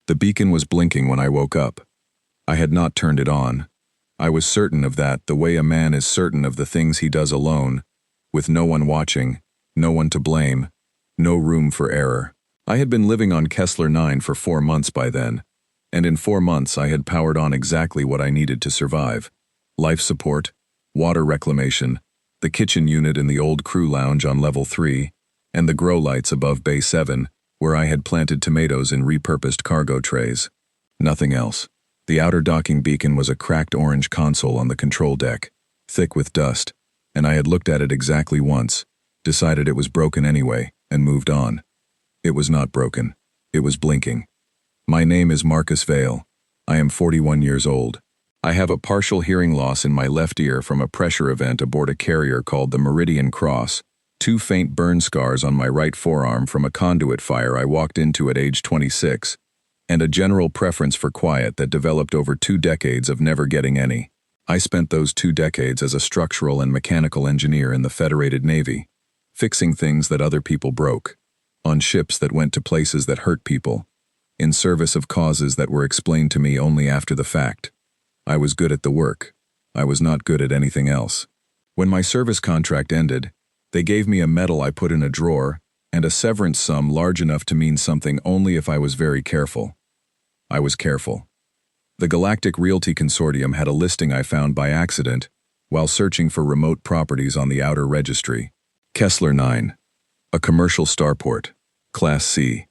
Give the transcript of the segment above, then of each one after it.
The beacon was blinking when I woke up. I had not turned it on. I was certain of that, the way a man is certain of the things he does alone, with no one watching, no one to blame, no room for error. I had been living on Kessler 9 for 4 months by then, and in 4 months I had powered on exactly what I needed to survive. Life support, water reclamation, the kitchen unit in the old crew lounge on level 3, and the grow lights above Bay 7, where I had planted tomatoes in repurposed cargo trays. Nothing else. The outer docking beacon was a cracked orange console on the control deck, thick with dust, and I had looked at it exactly once, decided it was broken anyway, and moved on. It was not broken. It was blinking. My name is Marcus Vale. I am 41 years old. I have a partial hearing loss in my left ear from a pressure event aboard a carrier called the Meridian Cross, 2 faint burn scars on my right forearm from a conduit fire I walked into at age 26, and a general preference for quiet that developed over 2 decades of never getting any. I spent those 2 decades as a structural and mechanical engineer in the Federated Navy, fixing things that other people broke, on ships that went to places that hurt people, in service of causes that were explained to me only after the fact. I was good at the work. I was not good at anything else. When my service contract ended, they gave me a medal I put in a drawer, and a severance sum large enough to mean something only if I was very careful. I was careful. The Galactic Realty Consortium had a listing I found by accident while searching for remote properties on the outer registry. Kessler 9. A commercial starport, Class C,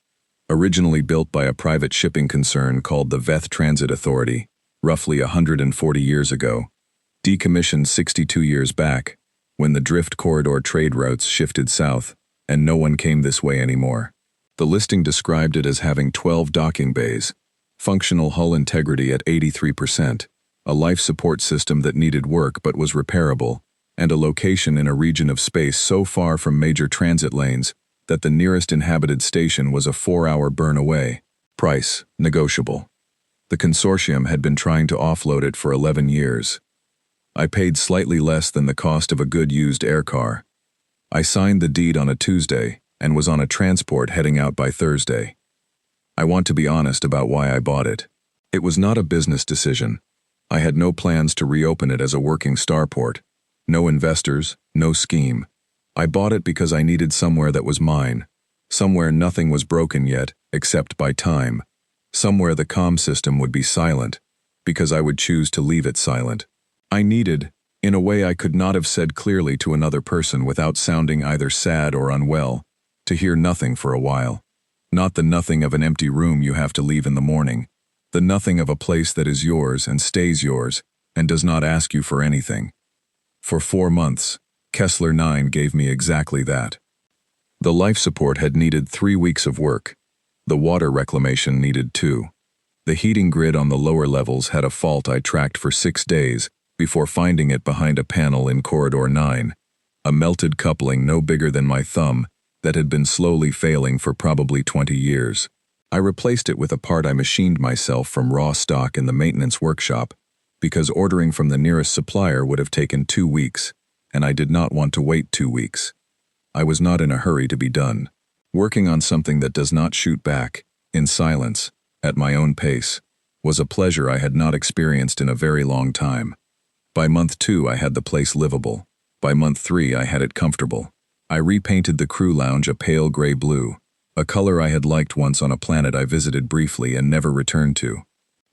originally built by a private shipping concern called the Veth Transit Authority, roughly 140 years ago, decommissioned 62 years back, when the drift corridor trade routes shifted south, and no one came this way anymore. The listing described it as having 12 docking bays, functional hull integrity at 83%, a life support system that needed work but was repairable, and a location in a region of space so far from major transit lanes that the nearest inhabited station was a 4-hour burn away. Price, negotiable. The consortium had been trying to offload it for 11 years. I paid slightly less than the cost of a good used air car. I signed the deed on a Tuesday and was on a transport heading out by Thursday. I want to be honest about why I bought it. It was not a business decision. I had no plans to reopen it as a working starport. No investors, no scheme. I bought it because I needed somewhere that was mine, somewhere nothing was broken yet, except by time, somewhere the comm system would be silent, because I would choose to leave it silent. I needed, in a way I could not have said clearly to another person without sounding either sad or unwell, to hear nothing for a while. Not the nothing of an empty room you have to leave in the morning, the nothing of a place that is yours and stays yours and does not ask you for anything. For 4 months, Kessler 9 gave me exactly that. The life support had needed 3 weeks of work. The water reclamation needed 2. The heating grid on the lower levels had a fault I tracked for 6 days before finding it behind a panel in Corridor 9, a melted coupling no bigger than my thumb that had been slowly failing for probably 20 years. I replaced it with a part I machined myself from raw stock in the maintenance workshop because ordering from the nearest supplier would have taken 2 weeks, and I did not want to wait 2 weeks. I was not in a hurry to be done. Working on something that does not shoot back, in silence, at my own pace, was a pleasure I had not experienced in a very long time. By month 2 I had the place livable. By month 3 I had it comfortable. I repainted the crew lounge a pale gray blue, a color I had liked once on a planet I visited briefly and never returned to.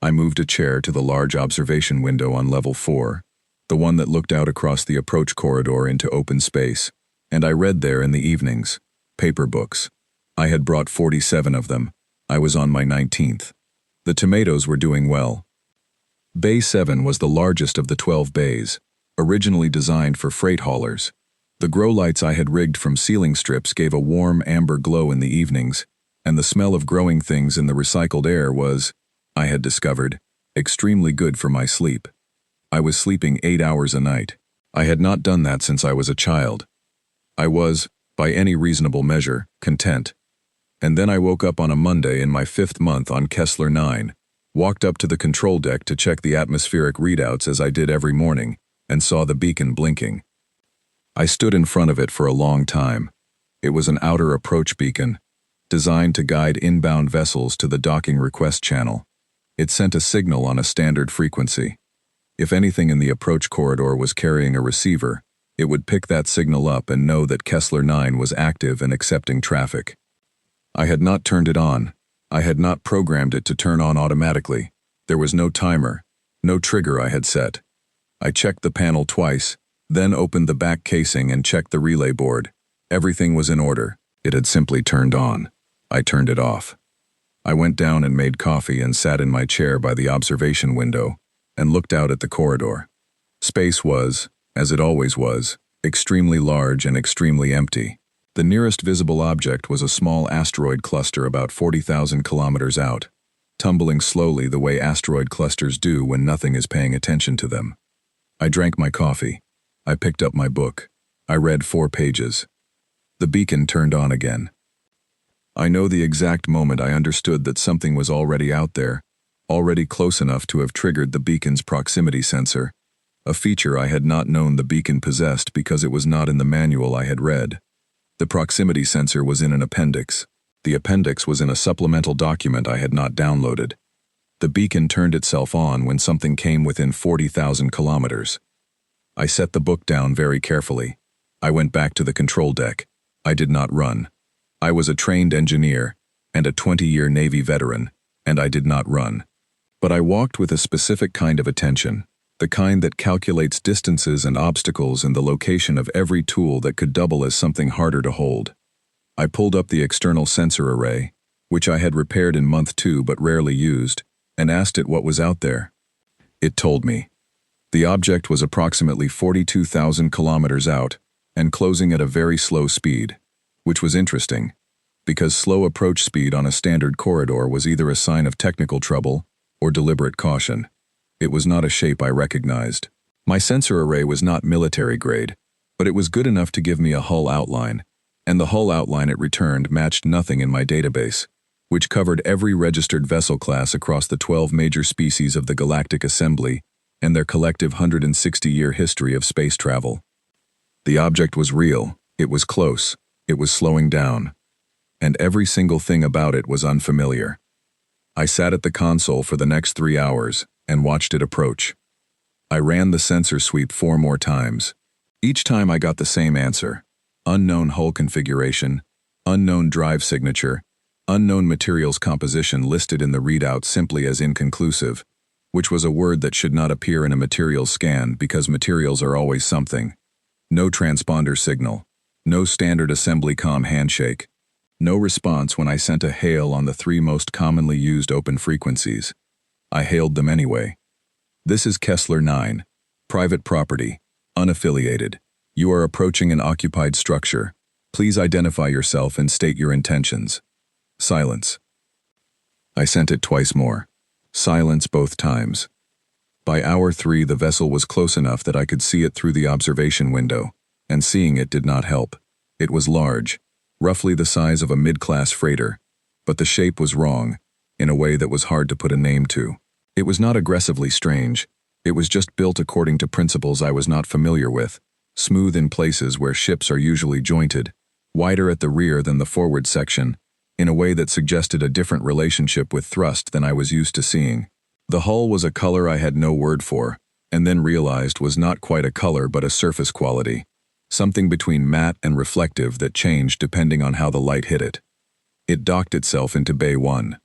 I moved a chair to the large observation window on level 4, the one that looked out across the approach corridor into open space, and I read there in the evenings, paper books. I had brought 47 of them. I was on my 19th. The tomatoes were doing well. Bay 7 was the largest of the 12 bays, originally designed for freight haulers. The grow lights I had rigged from ceiling strips gave a warm amber glow in the evenings, and the smell of growing things in the recycled air was, I had discovered, extremely good for my sleep. I was sleeping 8 hours a night. I had not done that since I was a child. I was, by any reasonable measure, content. And then I woke up on a Monday in my 5th month on Kessler 9, walked up to the control deck to check the atmospheric readouts as I did every morning, and saw the beacon blinking. I stood in front of it for a long time. It was an outer approach beacon, designed to guide inbound vessels to the docking request channel. It sent a signal on a standard frequency. If anything in the approach corridor was carrying a receiver, it would pick that signal up and know that Kessler 9 was active and accepting traffic. I had not turned it on. I had not programmed it to turn on automatically. There was no timer, no trigger I had set. I checked the panel twice, then opened the back casing and checked the relay board. Everything was in order. It had simply turned on. I turned it off. I went down and made coffee and sat in my chair by the observation window and looked out at the corridor. Space was, as it always was, extremely large and extremely empty. The nearest visible object was a small asteroid cluster about 40,000 kilometers out, tumbling slowly the way asteroid clusters do when nothing is paying attention to them. I drank my coffee. I picked up my book. I read 4 pages. The beacon turned on again. I know the exact moment I understood that something was already out there, already close enough to have triggered the beacon's proximity sensor, a feature I had not known the beacon possessed because it was not in the manual I had read. The proximity sensor was in an appendix. The appendix was in a supplemental document I had not downloaded. The beacon turned itself on when something came within 40,000 kilometers. I set the book down very carefully. I went back to the control deck. I did not run. I was a trained engineer and a 20-year Navy veteran, and I did not run. But I walked with a specific kind of attention, the kind that calculates distances and obstacles and the location of every tool that could double as something harder to hold. I pulled up the external sensor array, which I had repaired in month 2 but rarely used, and asked it what was out there. It told me. The object was approximately 42,000 kilometers out and closing at a very slow speed, which was interesting, because slow approach speed on a standard corridor was either a sign of technical trouble or deliberate caution. It was not a shape I recognized. My sensor array was not military grade, but it was good enough to give me a hull outline, and the hull outline it returned matched nothing in my database, which covered every registered vessel class across the 12 major species of the Galactic Assembly and their collective 160-year history of space travel. The object was real, it was close, it was slowing down, and every single thing about it was unfamiliar. I sat at the console for the next 3 hours and watched it approach. I ran the sensor sweep 4 more times. Each time I got the same answer: unknown hull configuration, unknown drive signature, unknown materials composition listed in the readout simply as inconclusive, which was a word that should not appear in a materials scan because materials are always something. No transponder signal. No standard assembly comm handshake. No response when I sent a hail on the 3 most commonly used open frequencies. I hailed them anyway. This is Kessler 9. Private property. Unaffiliated. You are approaching an occupied structure. Please identify yourself and state your intentions. Silence. I sent it twice more. Silence both times. By hour 3 the vessel was close enough that I could see it through the observation window, and seeing it did not help. It was large, roughly the size of a mid-class freighter, but the shape was wrong, in a way that was hard to put a name to. It was not aggressively strange. It was just built according to principles I was not familiar with, smooth in places where ships are usually jointed, wider at the rear than the forward section, in a way that suggested a different relationship with thrust than I was used to seeing. The hull was a color I had no word for, and then realized was not quite a color but a surface quality, something between matte and reflective that changed depending on how the light hit it. It docked itself into Bay 1.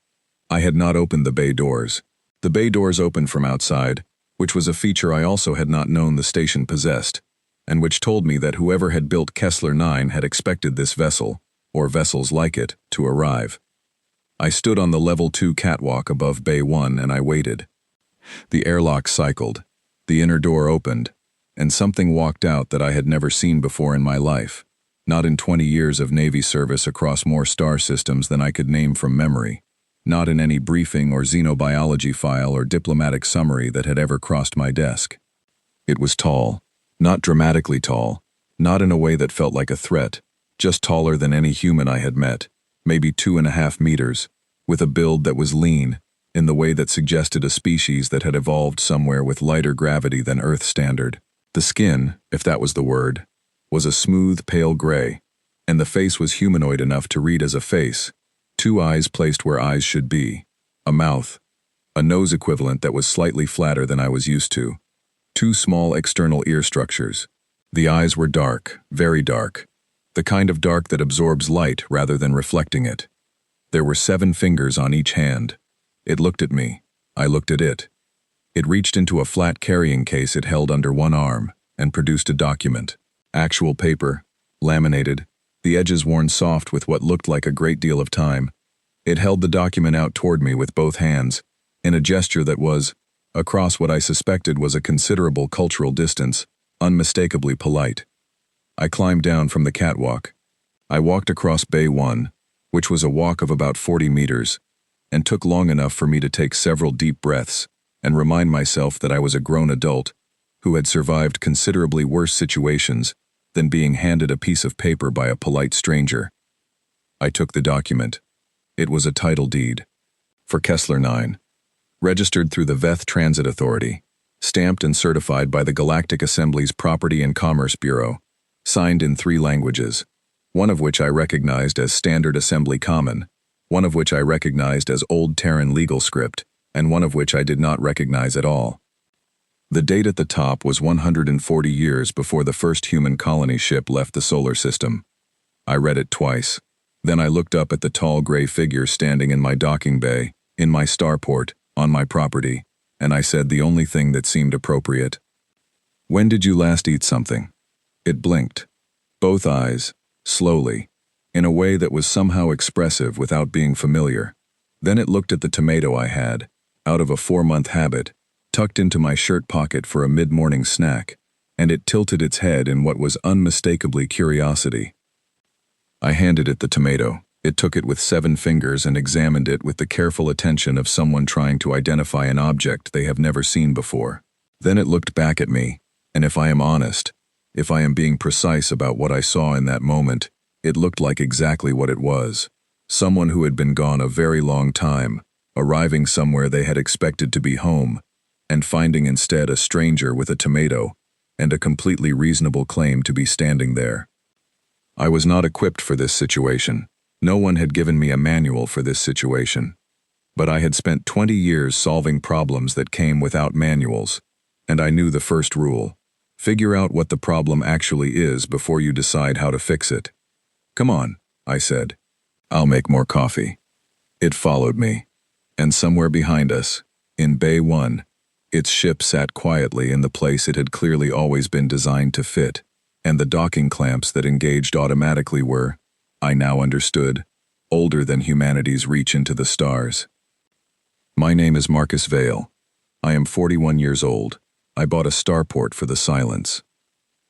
I had not opened the bay doors. The bay doors opened from outside, which was a feature I also had not known the station possessed, and which told me that whoever had built Kessler 9 had expected this vessel, or vessels like it, to arrive. I stood on the level 2 catwalk above Bay 1 and I waited. The airlock cycled, the inner door opened, and something walked out that I had never seen before in my life, not in 20 years of Navy service across more star systems than I could name from memory, not in any briefing or xenobiology file or diplomatic summary that had ever crossed my desk. It was tall, not dramatically tall, not in a way that felt like a threat, just taller than any human I had met, maybe 2.5 meters, with a build that was lean, in the way that suggested a species that had evolved somewhere with lighter gravity than Earth standard. The skin, if that was the word, was a smooth, pale gray, and the face was humanoid enough to read as a face, 2 eyes placed where eyes should be, a mouth, a nose equivalent that was slightly flatter than I was used to, 2 small external ear structures. The eyes were dark, very dark, the kind of dark that absorbs light rather than reflecting it. There were 7 fingers on each hand. It looked at me. I looked at it. It reached into a flat carrying case it held under one arm and produced a document. Actual paper, laminated, the edges worn soft with what looked like a great deal of time. It held the document out toward me with both hands, in a gesture that was, across what I suspected was a considerable cultural distance, unmistakably polite. I climbed down from the catwalk. I walked across Bay 1, which was a walk of about 40 meters, and took long enough for me to take several deep breaths and remind myself that I was a grown adult who had survived considerably worse situations than being handed a piece of paper by a polite stranger. I took the document. It was a title deed. For Kessler 9. Registered through the Veth Transit Authority, stamped and certified by the Galactic Assembly's Property and Commerce Bureau, signed in 3 languages, one of which I recognized as Standard Assembly Common, one of which I recognized as Old Terran Legal Script, and one of which I did not recognize at all. The date at the top was 140 years before the first human colony ship left the solar system. I read it twice. Then I looked up at the tall gray figure standing in my docking bay, in my starport, on my property, and I said the only thing that seemed appropriate. "When did you last eat something?" It blinked. Both eyes, slowly, in a way that was somehow expressive without being familiar. Then it looked at the tomato I had, out of a 4-month habit, tucked into my shirt pocket for a mid-morning snack, and it tilted its head in what was unmistakably curiosity. I handed it the tomato. It took it with 7 fingers and examined it with the careful attention of someone trying to identify an object they have never seen before. Then it looked back at me, and if I am honest, if I am being precise about what I saw in that moment, it looked like exactly what it was. Someone who had been gone a very long time, arriving somewhere they had expected to be home, and finding instead a stranger with a tomato and a completely reasonable claim to be standing there. I was not equipped for this situation. No one had given me a manual for this situation. But I had spent 20 years solving problems that came without manuals, and I knew the first rule. Figure out what the problem actually is before you decide how to fix it. "Come on," I said. "I'll make more coffee." It followed me, and somewhere behind us, in Bay 1, its ship sat quietly in the place it had clearly always been designed to fit, and the docking clamps that engaged automatically were, I now understood, older than humanity's reach into the stars. My name is Marcus Vale. I am 41 years old. I bought a starport for the Silence.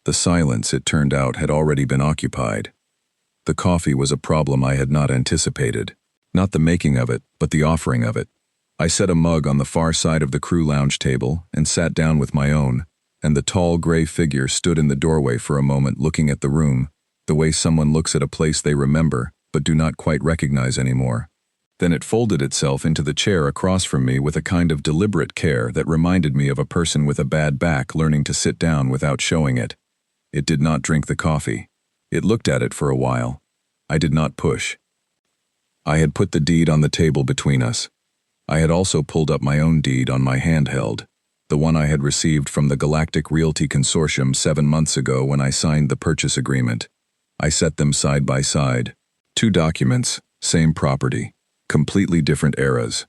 The Silence, it turned out, had already been occupied. The coffee was a problem I had not anticipated. Not the making of it, but the offering of it. I set a mug on the far side of the crew lounge table and sat down with my own, and the tall gray figure stood in the doorway for a moment looking at the room, the way someone looks at a place they remember but do not quite recognize anymore. Then it folded itself into the chair across from me with a kind of deliberate care that reminded me of a person with a bad back learning to sit down without showing it. It did not drink the coffee. It looked at it for a while. I did not push. I had put the deed on the table between us. I had also pulled up my own deed on my handheld, the one I had received from the Galactic Realty Consortium 7 months ago when I signed the purchase agreement. I set them side by side. 2 documents, same property, completely different eras.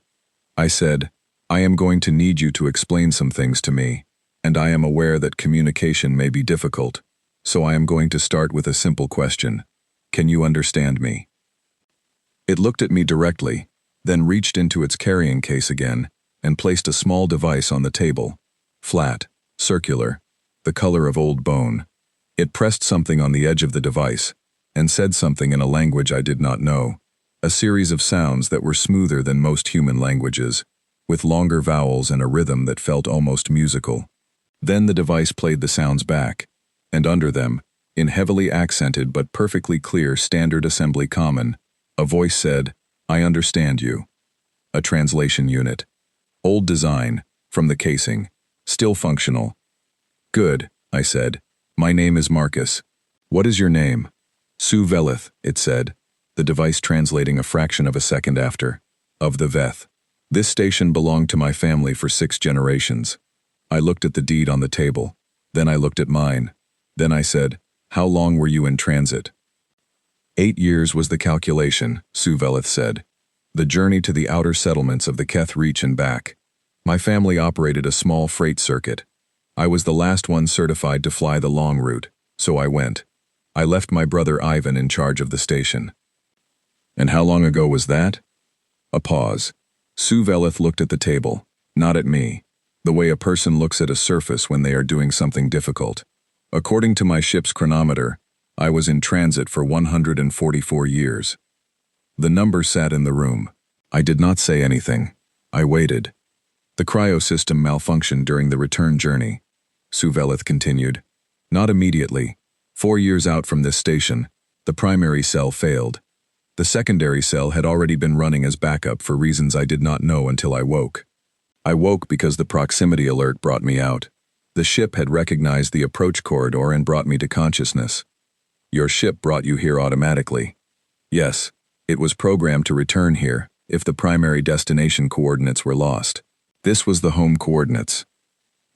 I said, "I am going to need you to explain some things to me, and I am aware that communication may be difficult, so I am going to start with a simple question. Can you understand me?" It looked at me directly, then reached into its carrying case again and placed a small device on the table, flat, circular, the color of old bone. It pressed something on the edge of the device and said something in a language I did not know, a series of sounds that were smoother than most human languages, with longer vowels and a rhythm that felt almost musical. Then the device played the sounds back, and under them, in heavily accented but perfectly clear Standard Assembly Common, a voice said, "I understand you." A translation unit. Old design, from the casing, still functional. "Good," I said. "My name is Marcus. What is your name?" "Sue Velith," it said. the device translating a fraction of a second after. Of the Veth. This station belonged to my family for 6 generations. I looked at the deed on the table. Then I looked at mine. Then I said, "How long were you in transit?" 8 years was the calculation, Suvelith said. The journey to the outer settlements of the Keth Reach and back. My family operated a small freight circuit. I was the last one certified to fly the long route, so I went. I left my brother Ivan in charge of the station. And how long ago was that? A pause. Suvelith looked at the table, not at me, the way a person looks at a surface when they are doing something difficult. According to my ship's chronometer, I was in transit for 144 years. The number sat in the room. I did not say anything. I waited. The cryosystem malfunctioned during the return journey. Suvelith continued. Not immediately. 4 years out from this station, the primary cell failed. The secondary cell had already been running as backup for reasons I did not know until I woke. I woke because the proximity alert brought me out. The ship had recognized the approach corridor and brought me to consciousness. Your ship brought you here automatically. Yes, it was programmed to return here if the primary destination coordinates were lost. This was the home coordinates.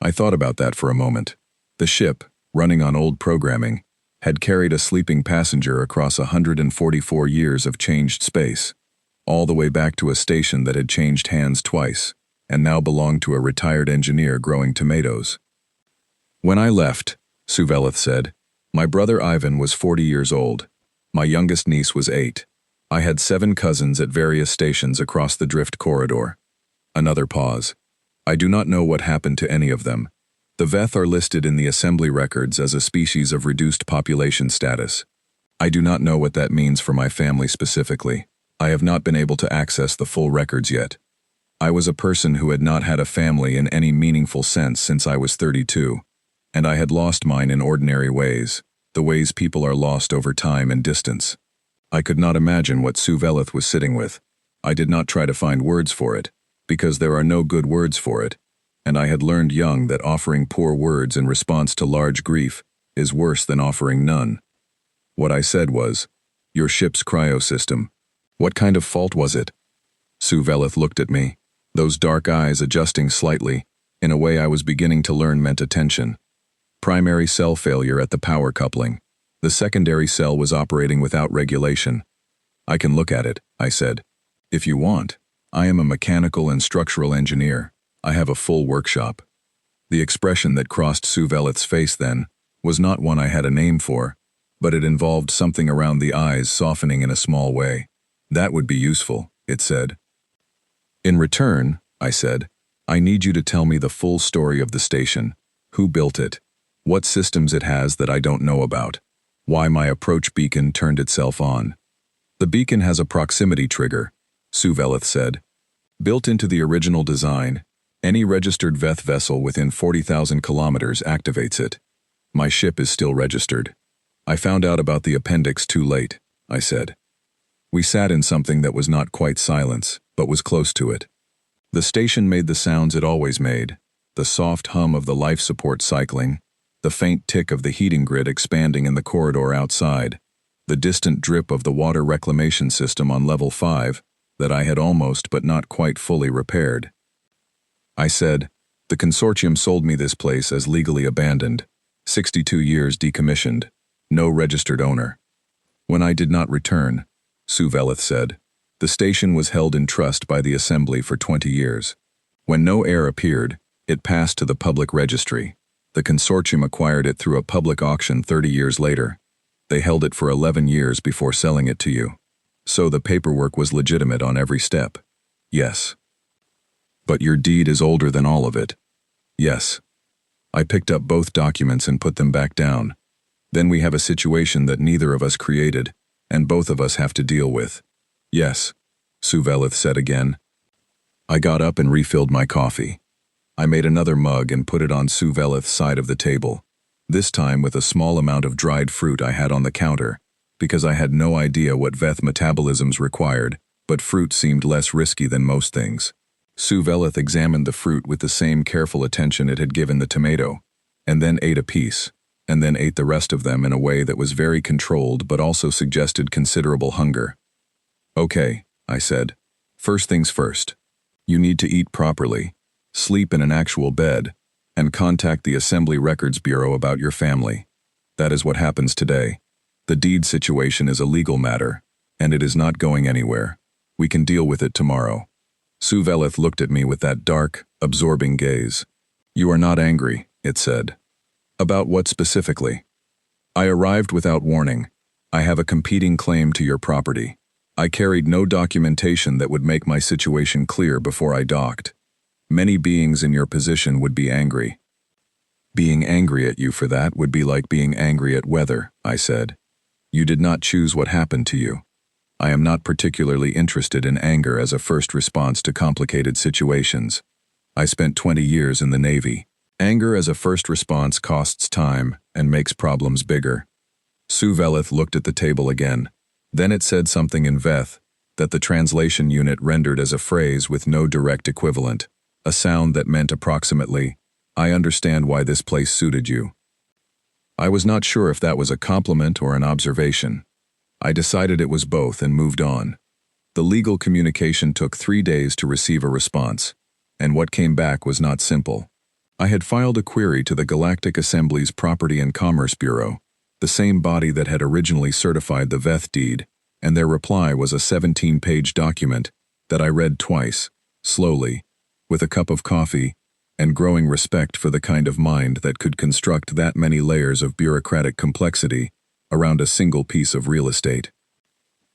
I thought about that for a moment. The ship, running on old programming, had carried a sleeping passenger across 144 years of changed space, all the way back to a station that had changed hands twice, and now belonged to a retired engineer growing tomatoes. When I left, Suvelith said, my brother Ivan was 40 years old. My youngest niece was 8. I had 7 cousins at various stations across the drift corridor. Another pause. I do not know what happened to any of them. The Veth are listed in the assembly records as a species of reduced population status. I do not know what that means for my family specifically. I have not been able to access the full records yet. I was a person who had not had a family in any meaningful sense since I was 32, and I had lost mine in ordinary ways, the ways people are lost over time and distance. I could not imagine what Suvelith was sitting with. I did not try to find words for it, because there are no good words for it, and I had learned young that offering poor words in response to large grief is worse than offering none. What I said was, your ship's cryosystem. What kind of fault was it? Suvelith looked at me, those dark eyes adjusting slightly, in a way I was beginning to learn meant attention. Primary cell failure at the power coupling. The secondary cell was operating without regulation. I can look at it, I said. If you want. I am a mechanical and structural engineer. I have a full workshop. The expression that crossed Suvelith's face then was not one I had a name for, but it involved something around the eyes softening in a small way. That would be useful, it said. In return, I said, I need you to tell me the full story of the station. Who built it? What systems it has that I don't know about? Why my approach beacon turned itself on? The beacon has a proximity trigger, Suvelith said. Built into the original design, any registered Veth vessel within 40,000 kilometers activates it. My ship is still registered. I found out about the appendix too late, I said. We sat in something that was not quite silence, but was close to it. The station made the sounds it always made, the soft hum of the life support cycling, the faint tick of the heating grid expanding in the corridor outside, the distant drip of the water reclamation system on level 5 that I had almost but not quite fully repaired. I said, the consortium sold me this place as legally abandoned, 62 years decommissioned, no registered owner. When I did not return, Suvelith said, the station was held in trust by the Assembly for 20 years. When no heir appeared, it passed to the public registry. The consortium acquired it through a public auction 30 years later. They held it for 11 years before selling it to you. So the paperwork was legitimate on every step. Yes. But your deed is older than all of it. Yes. I picked up both documents and put them back down. Then we have a situation that neither of us created, and both of us have to deal with. Yes, Suvelith said again. I got up and refilled my coffee. I made another mug and put it on Suvelith's side of the table, this time with a small amount of dried fruit I had on the counter, because I had no idea what Veth metabolisms required, but fruit seemed less risky than most things. Suvelith examined the fruit with the same careful attention it had given the tomato, and then ate a piece, and then ate the rest of them in a way that was very controlled but also suggested considerable hunger. Okay, I said. First things first. You need to eat properly, sleep in an actual bed, and contact the Assembly Records Bureau about your family. That is what happens today. The deed situation is a legal matter, and it is not going anywhere. We can deal with it tomorrow. Sue Veleth looked at me with that dark, absorbing gaze. You are not angry, it said. About what specifically? I arrived without warning. I have a competing claim to your property. I carried no documentation that would make my situation clear before I docked. Many beings in your position would be angry. Being angry at you for that would be like being angry at weather, I said. You did not choose what happened to you. I am not particularly interested in anger as a first response to complicated situations. I spent 20 years in the Navy. Anger as a first response costs time and makes problems bigger. Sue Veleth looked at the table again. Then it said something in Veth that the translation unit rendered as a phrase with no direct equivalent, a sound that meant approximately, I understand why this place suited you. I was not sure if that was a compliment or an observation. I decided it was both and moved on. The legal communication took 3 days to receive a response, and what came back was not simple. I had filed a query to the Galactic Assembly's Property and Commerce Bureau, the same body that had originally certified the Veth deed, and their reply was a 17-page document that I read twice, slowly, with a cup of coffee, and growing respect for the kind of mind that could construct that many layers of bureaucratic complexity around a single piece of real estate.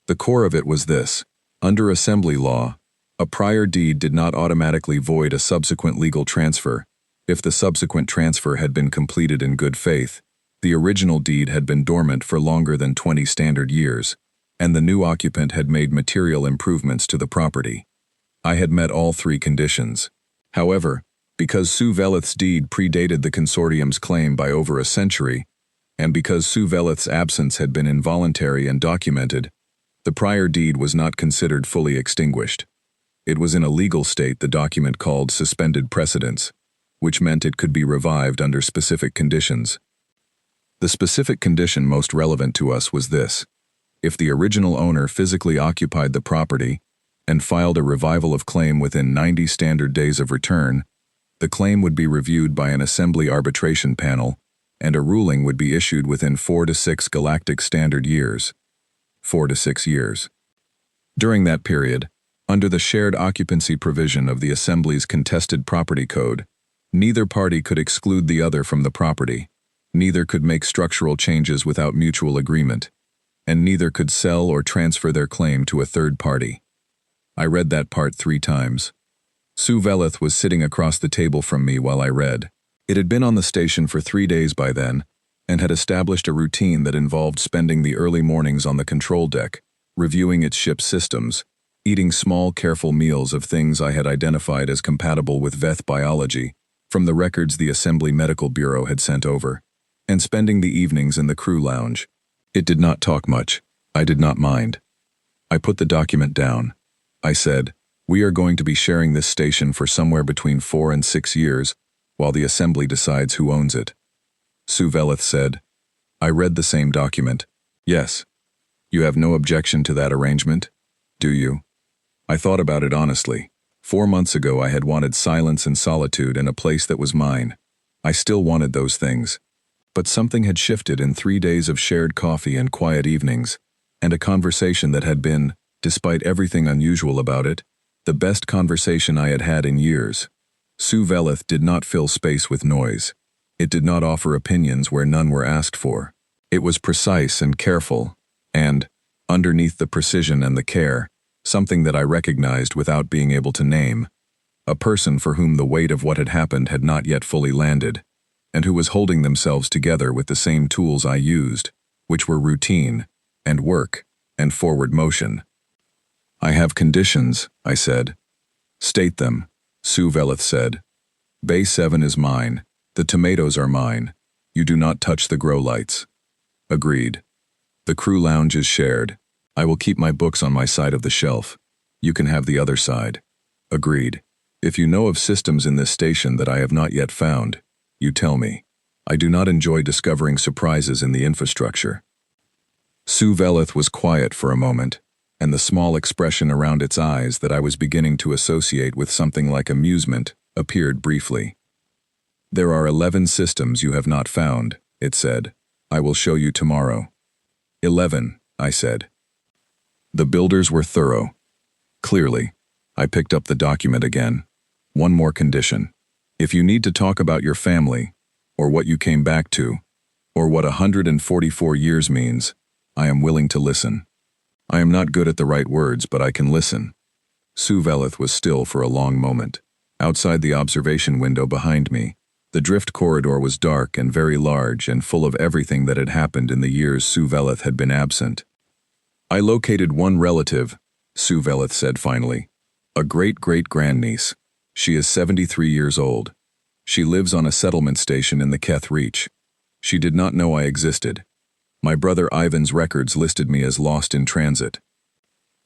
The core of it was this: under assembly law, a prior deed did not automatically void a subsequent legal transfer if the subsequent transfer had been completed in good faith. The original deed had been dormant for longer than 20 standard years, and the new occupant had made material improvements to the property. I had met all 3 conditions. However, because Sue Veleth's deed predated the consortium's claim by over a century, and because Sue Veleth's absence had been involuntary and documented, the prior deed was not considered fully extinguished. It was in a legal state the document called suspended precedence, which meant it could be revived under specific conditions. The specific condition most relevant to us was this: if the original owner physically occupied the property and filed a revival of claim within 90 standard days of return, the claim would be reviewed by an assembly arbitration panel, and a ruling would be issued within 4 to 6 galactic standard years. 4 to 6 years. During that period, under the shared occupancy provision of the Assembly's contested property code, neither party could exclude the other from the property. Neither could make structural changes without mutual agreement, and neither could sell or transfer their claim to a third party. I read that part 3 times. Sue Veleth was sitting across the table from me while I read. It had been on the station for 3 days by then, and had established a routine that involved spending the early mornings on the control deck, reviewing its ship's systems, eating small, careful meals of things I had identified as compatible with Veth biology from the records the Assembly Medical Bureau had sent over, and spending the evenings in the crew lounge. It did not talk much. I did not mind. I put the document down. I said, we are going to be sharing this station for somewhere between 4 and 6 years, while the Assembly decides who owns it. Sue Veleth said, I read the same document. Yes. You have no objection to that arrangement, do you? I thought about it honestly. 4 months ago I had wanted silence and solitude in a place that was mine. I still wanted those things. But something had shifted in 3 days of shared coffee and quiet evenings, and a conversation that had been, despite everything unusual about it, the best conversation I had had in years. Sue Veleth did not fill space with noise. It did not offer opinions where none were asked for. It was precise and careful, and, underneath the precision and the care, something that I recognized without being able to name, a person for whom the weight of what had happened had not yet fully landed, and who was holding themselves together with the same tools I used, which were routine, and work, and forward motion. I have conditions, I said. State them, Sue Veleth said. Bay 7 is mine. The tomatoes are mine. You do not touch the grow lights. Agreed. The crew lounge is shared. I will keep my books on my side of the shelf. You can have the other side. Agreed. If you know of systems in this station that I have not yet found, you tell me. I do not enjoy discovering surprises in the infrastructure. Sue Veleth was quiet for a moment, and the small expression around its eyes that I was beginning to associate with something like amusement appeared briefly. "There are 11 systems you have not found," it said. "I will show you tomorrow." 11, I said. The builders were thorough. Clearly. I picked up the document again. One more condition. If you need to talk about your family, or what you came back to, or what 144 years means, I am willing to listen. I am not good at the right words, but I can listen. Sue Veleth was still for a long moment. Outside the observation window behind me, the drift corridor was dark and very large and full of everything that had happened in the years Sue Veleth had been absent. "I located one relative," Sue Veleth said finally. "A great-great-grandniece. She is 73 years old. She lives on a settlement station in the Keth Reach. She did not know I existed. My brother Ivan's records listed me as lost in transit.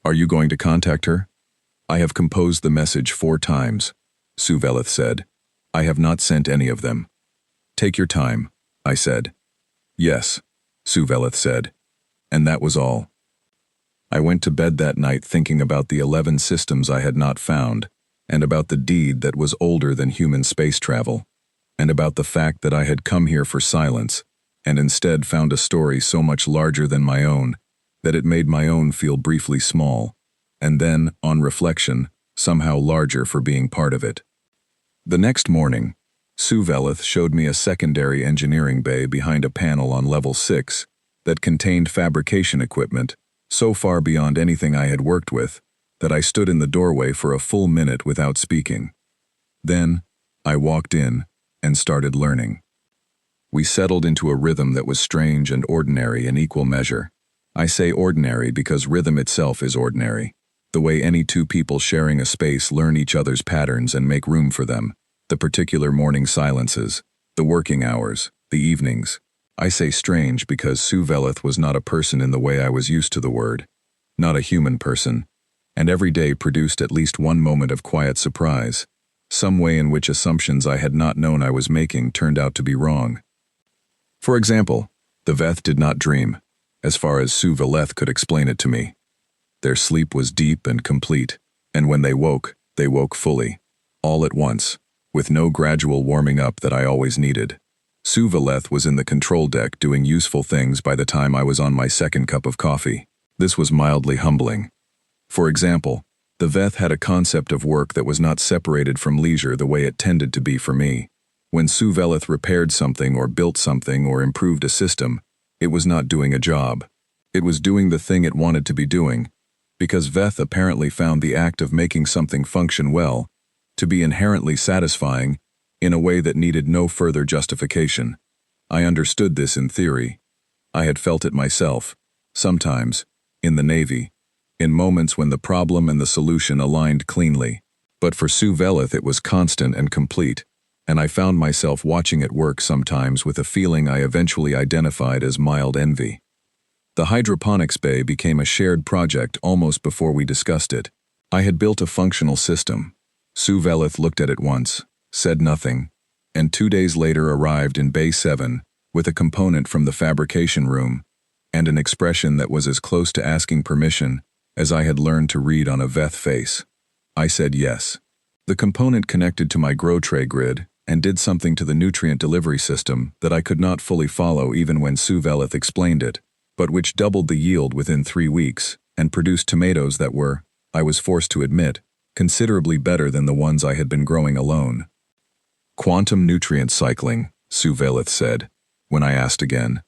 Are you going to contact her?" "I have composed the message 4 times, Sue Veleth said. "I have not sent any of them." "Take your time," I said. "Yes," Sue Veleth said. And that was all. I went to bed that night thinking about the 11 systems I had not found, and about the deed that was older than human space travel, and about the fact that I had come here for silence, and instead found a story so much larger than my own, that it made my own feel briefly small, and then, on reflection, somehow larger for being part of it. The next morning, Sue Veleth showed me a secondary engineering bay behind a panel on level 6 that contained fabrication equipment so far beyond anything I had worked with that I stood in the doorway for a full minute without speaking. Then, I walked in and started learning. We settled into a rhythm that was strange and ordinary in equal measure. I say ordinary because rhythm itself is ordinary, the way any 2 people sharing a space learn each other's patterns and make room for them, the particular morning silences, the working hours, the evenings. I say strange because Sue Veleth was not a person in the way I was used to the word, not a human person, and every day produced at least one moment of quiet surprise, some way in which assumptions I had not known I was making turned out to be wrong. For example, the Veth did not dream, as far as Sue Veleth could explain it to me. Their sleep was deep and complete, and when they woke fully, all at once, with no gradual warming up that I always needed. Sue Veleth was in the control deck doing useful things by the time I was on my second cup of coffee. This was mildly humbling. For example, the Veth had a concept of work that was not separated from leisure the way it tended to be for me. When Sue Veleth repaired something or built something or improved a system, it was not doing a job. It was doing the thing it wanted to be doing, because Veth apparently found the act of making something function well to be inherently satisfying in a way that needed no further justification. I understood this in theory. I had felt it myself, sometimes, in the Navy, in moments when the problem and the solution aligned cleanly. But for Sue Veleth it was constant and complete, and I found myself watching it work sometimes with a feeling I eventually identified as mild envy. The hydroponics bay became a shared project almost before we discussed it. I had built a functional system. Sue Veleth looked at it once, said nothing, and 2 days later arrived in Bay 7 with a component from the fabrication room and an expression that was as close to asking permission as I had learned to read on a Veth face. I said yes. The component connected to my grow tray grid and did something to the nutrient delivery system that I could not fully follow even when Sue Veleth explained it, but which doubled the yield within 3 weeks and produced tomatoes that were, I was forced to admit, considerably better than the ones I had been growing alone. "Quantum nutrient cycling," Sue Veleth said, when I asked again.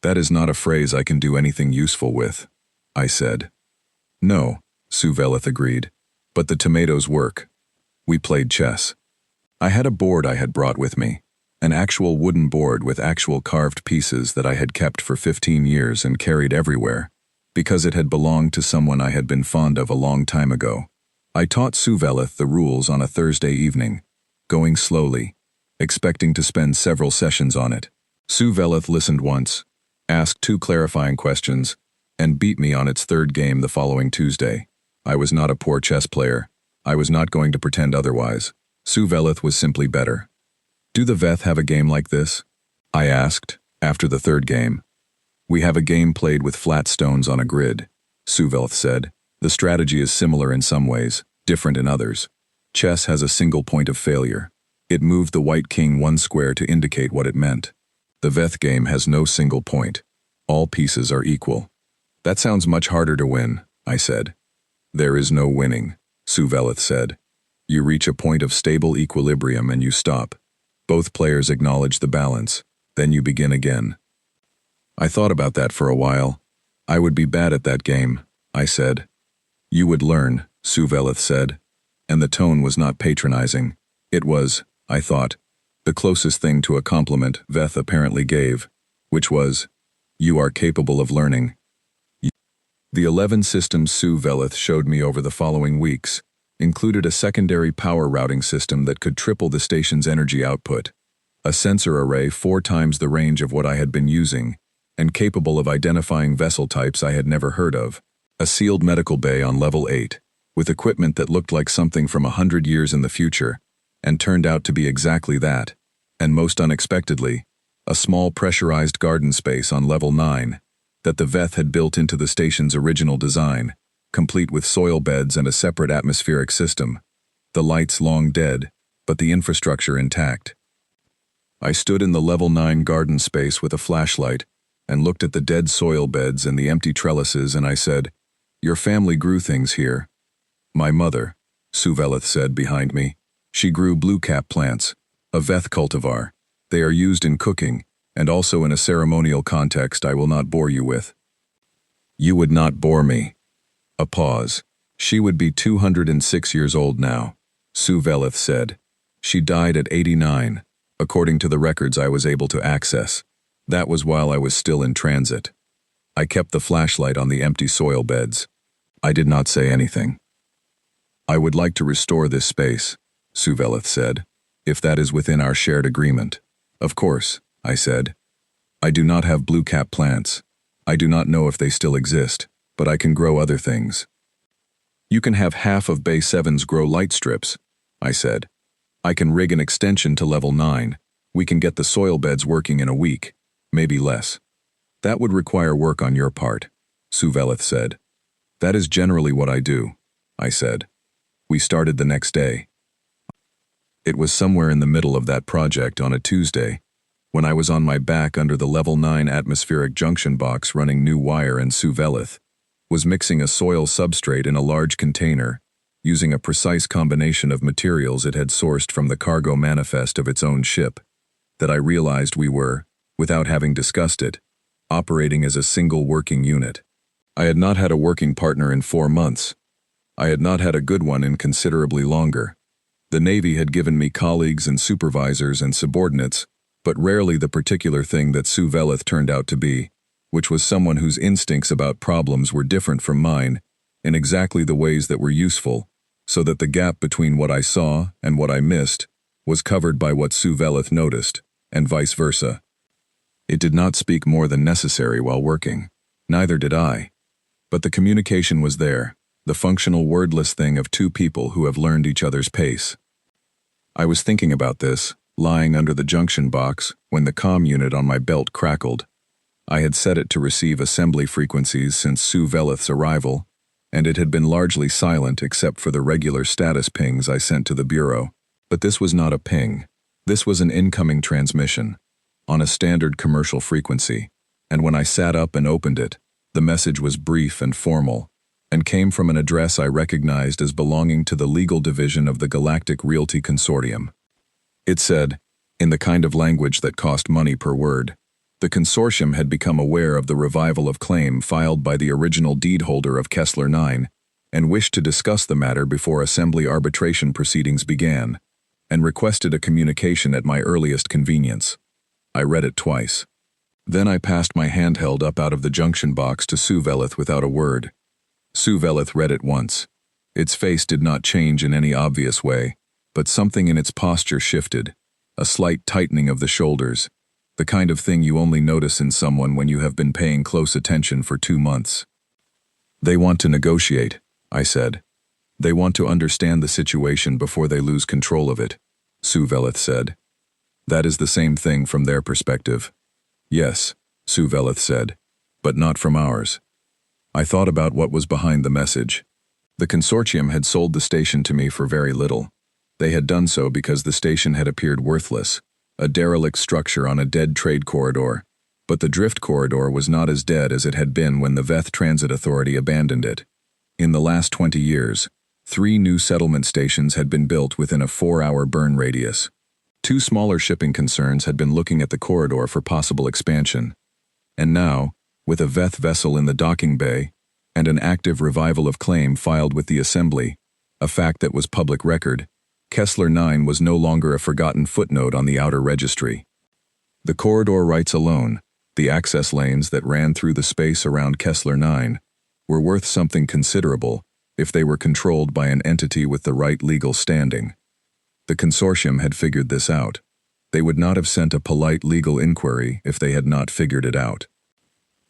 "That is not a phrase I can do anything useful with," I said. "No," Sue Veleth agreed, "but the tomatoes work." We played chess. I had a board I had brought with me, an actual wooden board with actual carved pieces that I had kept for 15 years and carried everywhere, because it had belonged to someone I had been fond of a long time ago. I taught Sue Veleth the rules on a Thursday evening, going slowly, expecting to spend several sessions on it. Sue Veleth listened once, asked 2 clarifying questions, and beat me on its 3rd game the following Tuesday. I was not a poor chess player. I was not going to pretend otherwise. Sue Veleth was simply better. "Do the Veth have a game like this?" I asked, after the 3rd game. "We have a game played with flat stones on a grid. Suvelth said. The strategy is similar in some ways, different in others. Chess has a single point of failure. It moved the white king one square to indicate what it meant. The Veth game has no single point. All pieces are equal. That sounds much harder to win, I said. There is no winning, Suvelth said. You reach a point of stable equilibrium and you stop. Both players acknowledge the balance. Then you begin again. I thought about that for a while. I would be bad at that game, I said. You would learn, Suvelth said. And the tone was not patronizing. It was, I thought, the closest thing to a compliment Veth apparently gave, which was, you are capable of learning. The 11 systems Suvelth showed me over the following weeks included a secondary power routing system that could triple the station's energy output, a sensor array 4 times the range of what I had been using, and capable of identifying vessel types I had never heard of, a sealed medical bay on level 8, with equipment that looked like something from 100 years in the future, and turned out to be exactly that, and most unexpectedly, a small pressurized garden space on level 9 that the Veth had built into the station's original design, complete with soil beds and a separate atmospheric system, the lights long dead, but the infrastructure intact. I stood in the level 9 garden space with a flashlight and looked at the dead soil beds and the empty trellises, and I said, "Your family grew things here." "My mother," Suvelth said behind me. "She grew blue-cap plants, a Veth cultivar. They are used in cooking, and also in a ceremonial context I will not bore you with." "You would not bore me." A pause. "She would be 206 years old now," Suvelth said. "She died at 89, according to the records I was able to access. That was while I was still in transit." I kept the flashlight on the empty soil beds. I did not say anything. "I would like to restore this space," Suvelth said, "if that is within our shared agreement." "Of course," I said. "I do not have blue-cap plants. I do not know if they still exist, but I can grow other things." "You can have half of Bay 7's grow light strips," I said. "I can rig an extension to level 9. We can get the soil beds working in a week, maybe less." "That would require work on your part," Suvelth said. "That is generally what I do," I said. We started the next day. It was somewhere in the middle of that project on a Tuesday, when I was on my back under the level 9 atmospheric junction box running new wire, and Suvelth was mixing a soil substrate in a large container, using a precise combination of materials it had sourced from the cargo manifest of its own ship, that I realized we were, without having discussed it, operating as a single working unit. I had not had a working partner in 4 months. I had not had a good one in considerably longer. The Navy had given me colleagues and supervisors and subordinates, but rarely the particular thing that Suvelth turned out to be, which was someone whose instincts about problems were different from mine, in exactly the ways that were useful, so that the gap between what I saw and what I missed was covered by what Suvelth noticed, and vice versa. It did not speak more than necessary while working. Neither did I. But the communication was there, the functional wordless thing of 2 people who have learned each other's pace. I was thinking about this, lying under the junction box, when the comm unit on my belt crackled. I had set it to receive assembly frequencies since Suvelth's arrival, and it had been largely silent except for the regular status pings I sent to the Bureau. But this was not a ping. This was an incoming transmission, on a standard commercial frequency, and when I sat up and opened it, the message was brief and formal, and came from an address I recognized as belonging to the legal division of the Galactic Realty Consortium. It said, in the kind of language that cost money per word, the consortium had become aware of the revival of claim filed by the original deed holder of Kessler 9, and wished to discuss the matter before assembly arbitration proceedings began, and requested a communication at my earliest convenience. I read it twice. Then I passed my handheld up out of the junction box to Suvelth without a word. Suvelth read it once. Its face did not change in any obvious way, but something in its posture shifted, a slight tightening of the shoulders, the kind of thing you only notice in someone when you have been paying close attention for 2 months. "They want to negotiate," I said. "They want to understand the situation before they lose control of it," Suvelth said. "That is the same thing from their perspective." "Yes," Suvelth said, "but not from ours." I thought about what was behind the message. The consortium had sold the station to me for very little. They had done so because the station had appeared worthless, a derelict structure on a dead trade corridor. But the drift corridor was not as dead as it had been when the Veth Transit Authority abandoned it. In the last 20 years, 3 new settlement stations had been built within a 4-hour burn radius. 2 smaller shipping concerns had been looking at the corridor for possible expansion. And now, with a Veth vessel in the docking bay, and an active revival of claim filed with the Assembly, a fact that was public record, Kessler 9 was no longer a forgotten footnote on the outer registry. The corridor rights alone, the access lanes that ran through the space around Kessler 9, were worth something considerable if they were controlled by an entity with the right legal standing. The consortium had figured this out. They would not have sent a polite legal inquiry if they had not figured it out.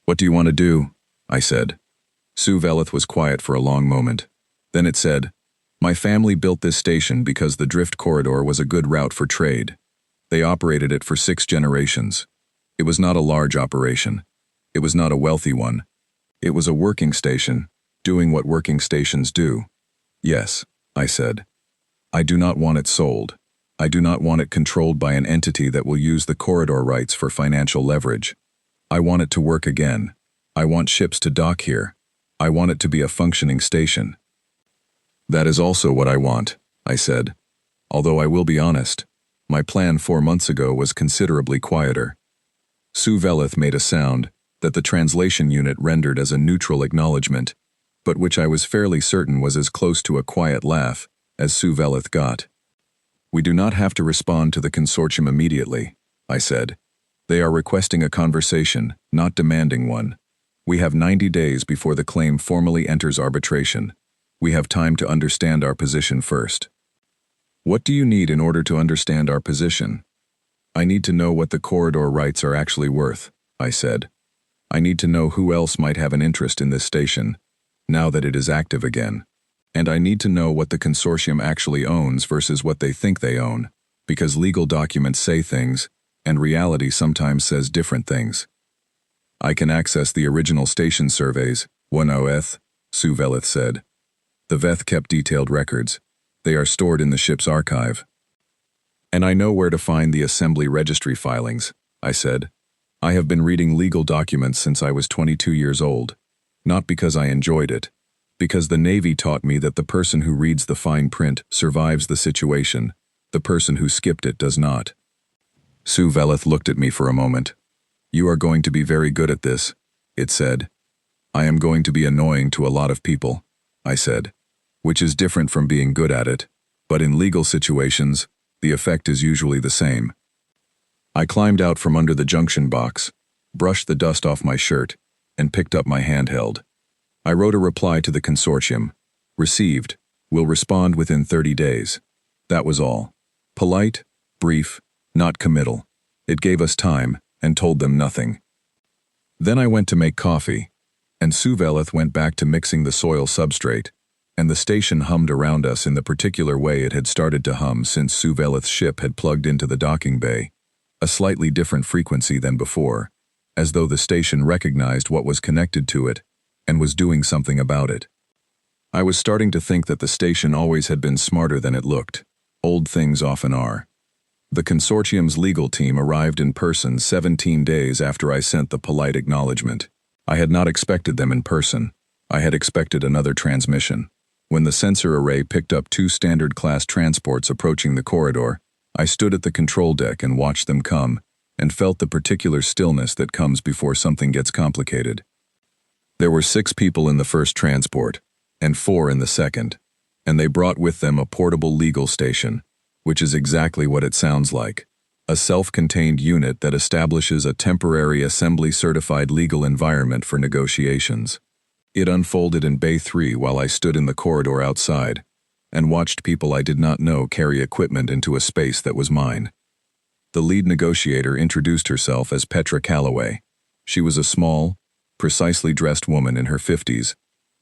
"What do you want to do?" I said. Sue Veleth was quiet for a long moment. Then it said, "My family built this station because the drift corridor was a good route for trade. They operated it for 6 generations. It was not a large operation. It was not a wealthy one. It was a working station, doing what working stations do." "Yes," I said. "I do not want it sold. I do not want it controlled by an entity that will use the corridor rights for financial leverage. I want it to work again. I want ships to dock here. I want it to be a functioning station." "That is also what I want," I said. "Although I will be honest, my plan 4 months ago was considerably quieter." Sue Veleth made a sound that the translation unit rendered as a neutral acknowledgement, but which I was fairly certain was as close to a quiet laugh as Sue Veleth got. "We do not have to respond to the consortium immediately," I said. "They are requesting a conversation, not demanding one. We have 90 days before the claim formally enters arbitration. We have time to understand our position first." "What do you need in order to understand our position?" "I need to know what the corridor rights are actually worth," I said. "I need to know who else might have an interest in this station, now that it is active again. And I need to know what the consortium actually owns versus what they think they own, because legal documents say things, and reality sometimes says different things." "I can access the original station surveys, 10th, Sue Veleth said. "The Veth kept detailed records. They are stored in the ship's archive." "And I know where to find the Assembly registry filings," I said. "I have been reading legal documents since I was 22 years old. Not because I enjoyed it, because the Navy taught me that the person who reads the fine print survives the situation, the person who skipped it does not." Sue Veleth looked at me for a moment. "You are going to be very good at this," it said. "I am going to be annoying to a lot of people," I said, "which is different from being good at it, but in legal situations, the effect is usually the same." I climbed out from under the junction box, brushed the dust off my shirt, and picked up my handheld. I wrote a reply to the consortium. "Received. Will respond within 30 days. That was all. Polite, brief, not committal. It gave us time, and told them nothing. Then I went to make coffee, and Sue Veleth went back to mixing the soil substrate, and the station hummed around us in the particular way it had started to hum since Sue Veleth's ship had plugged into the docking bay, a slightly different frequency than before, as though the station recognized what was connected to it and was doing something about it. I was starting to think that the station always had been smarter than it looked. Old things often are. The consortium's legal team arrived in person 17 days after I sent the polite acknowledgement. I had not expected them in person. I had expected another transmission. When the sensor array picked up 2 standard-class transports approaching the corridor, I stood at the control deck and watched them come, and felt the particular stillness that comes before something gets complicated. There were 6 people in the first transport, and 4 in the second, and they brought with them a portable legal station, which is exactly what it sounds like, a self-contained unit that establishes a temporary assembly-certified legal environment for negotiations. It unfolded in Bay 3 while I stood in the corridor outside, and watched people I did not know carry equipment into a space that was mine. The lead negotiator introduced herself as Petra Calloway. She was a small, precisely dressed woman in her 50s,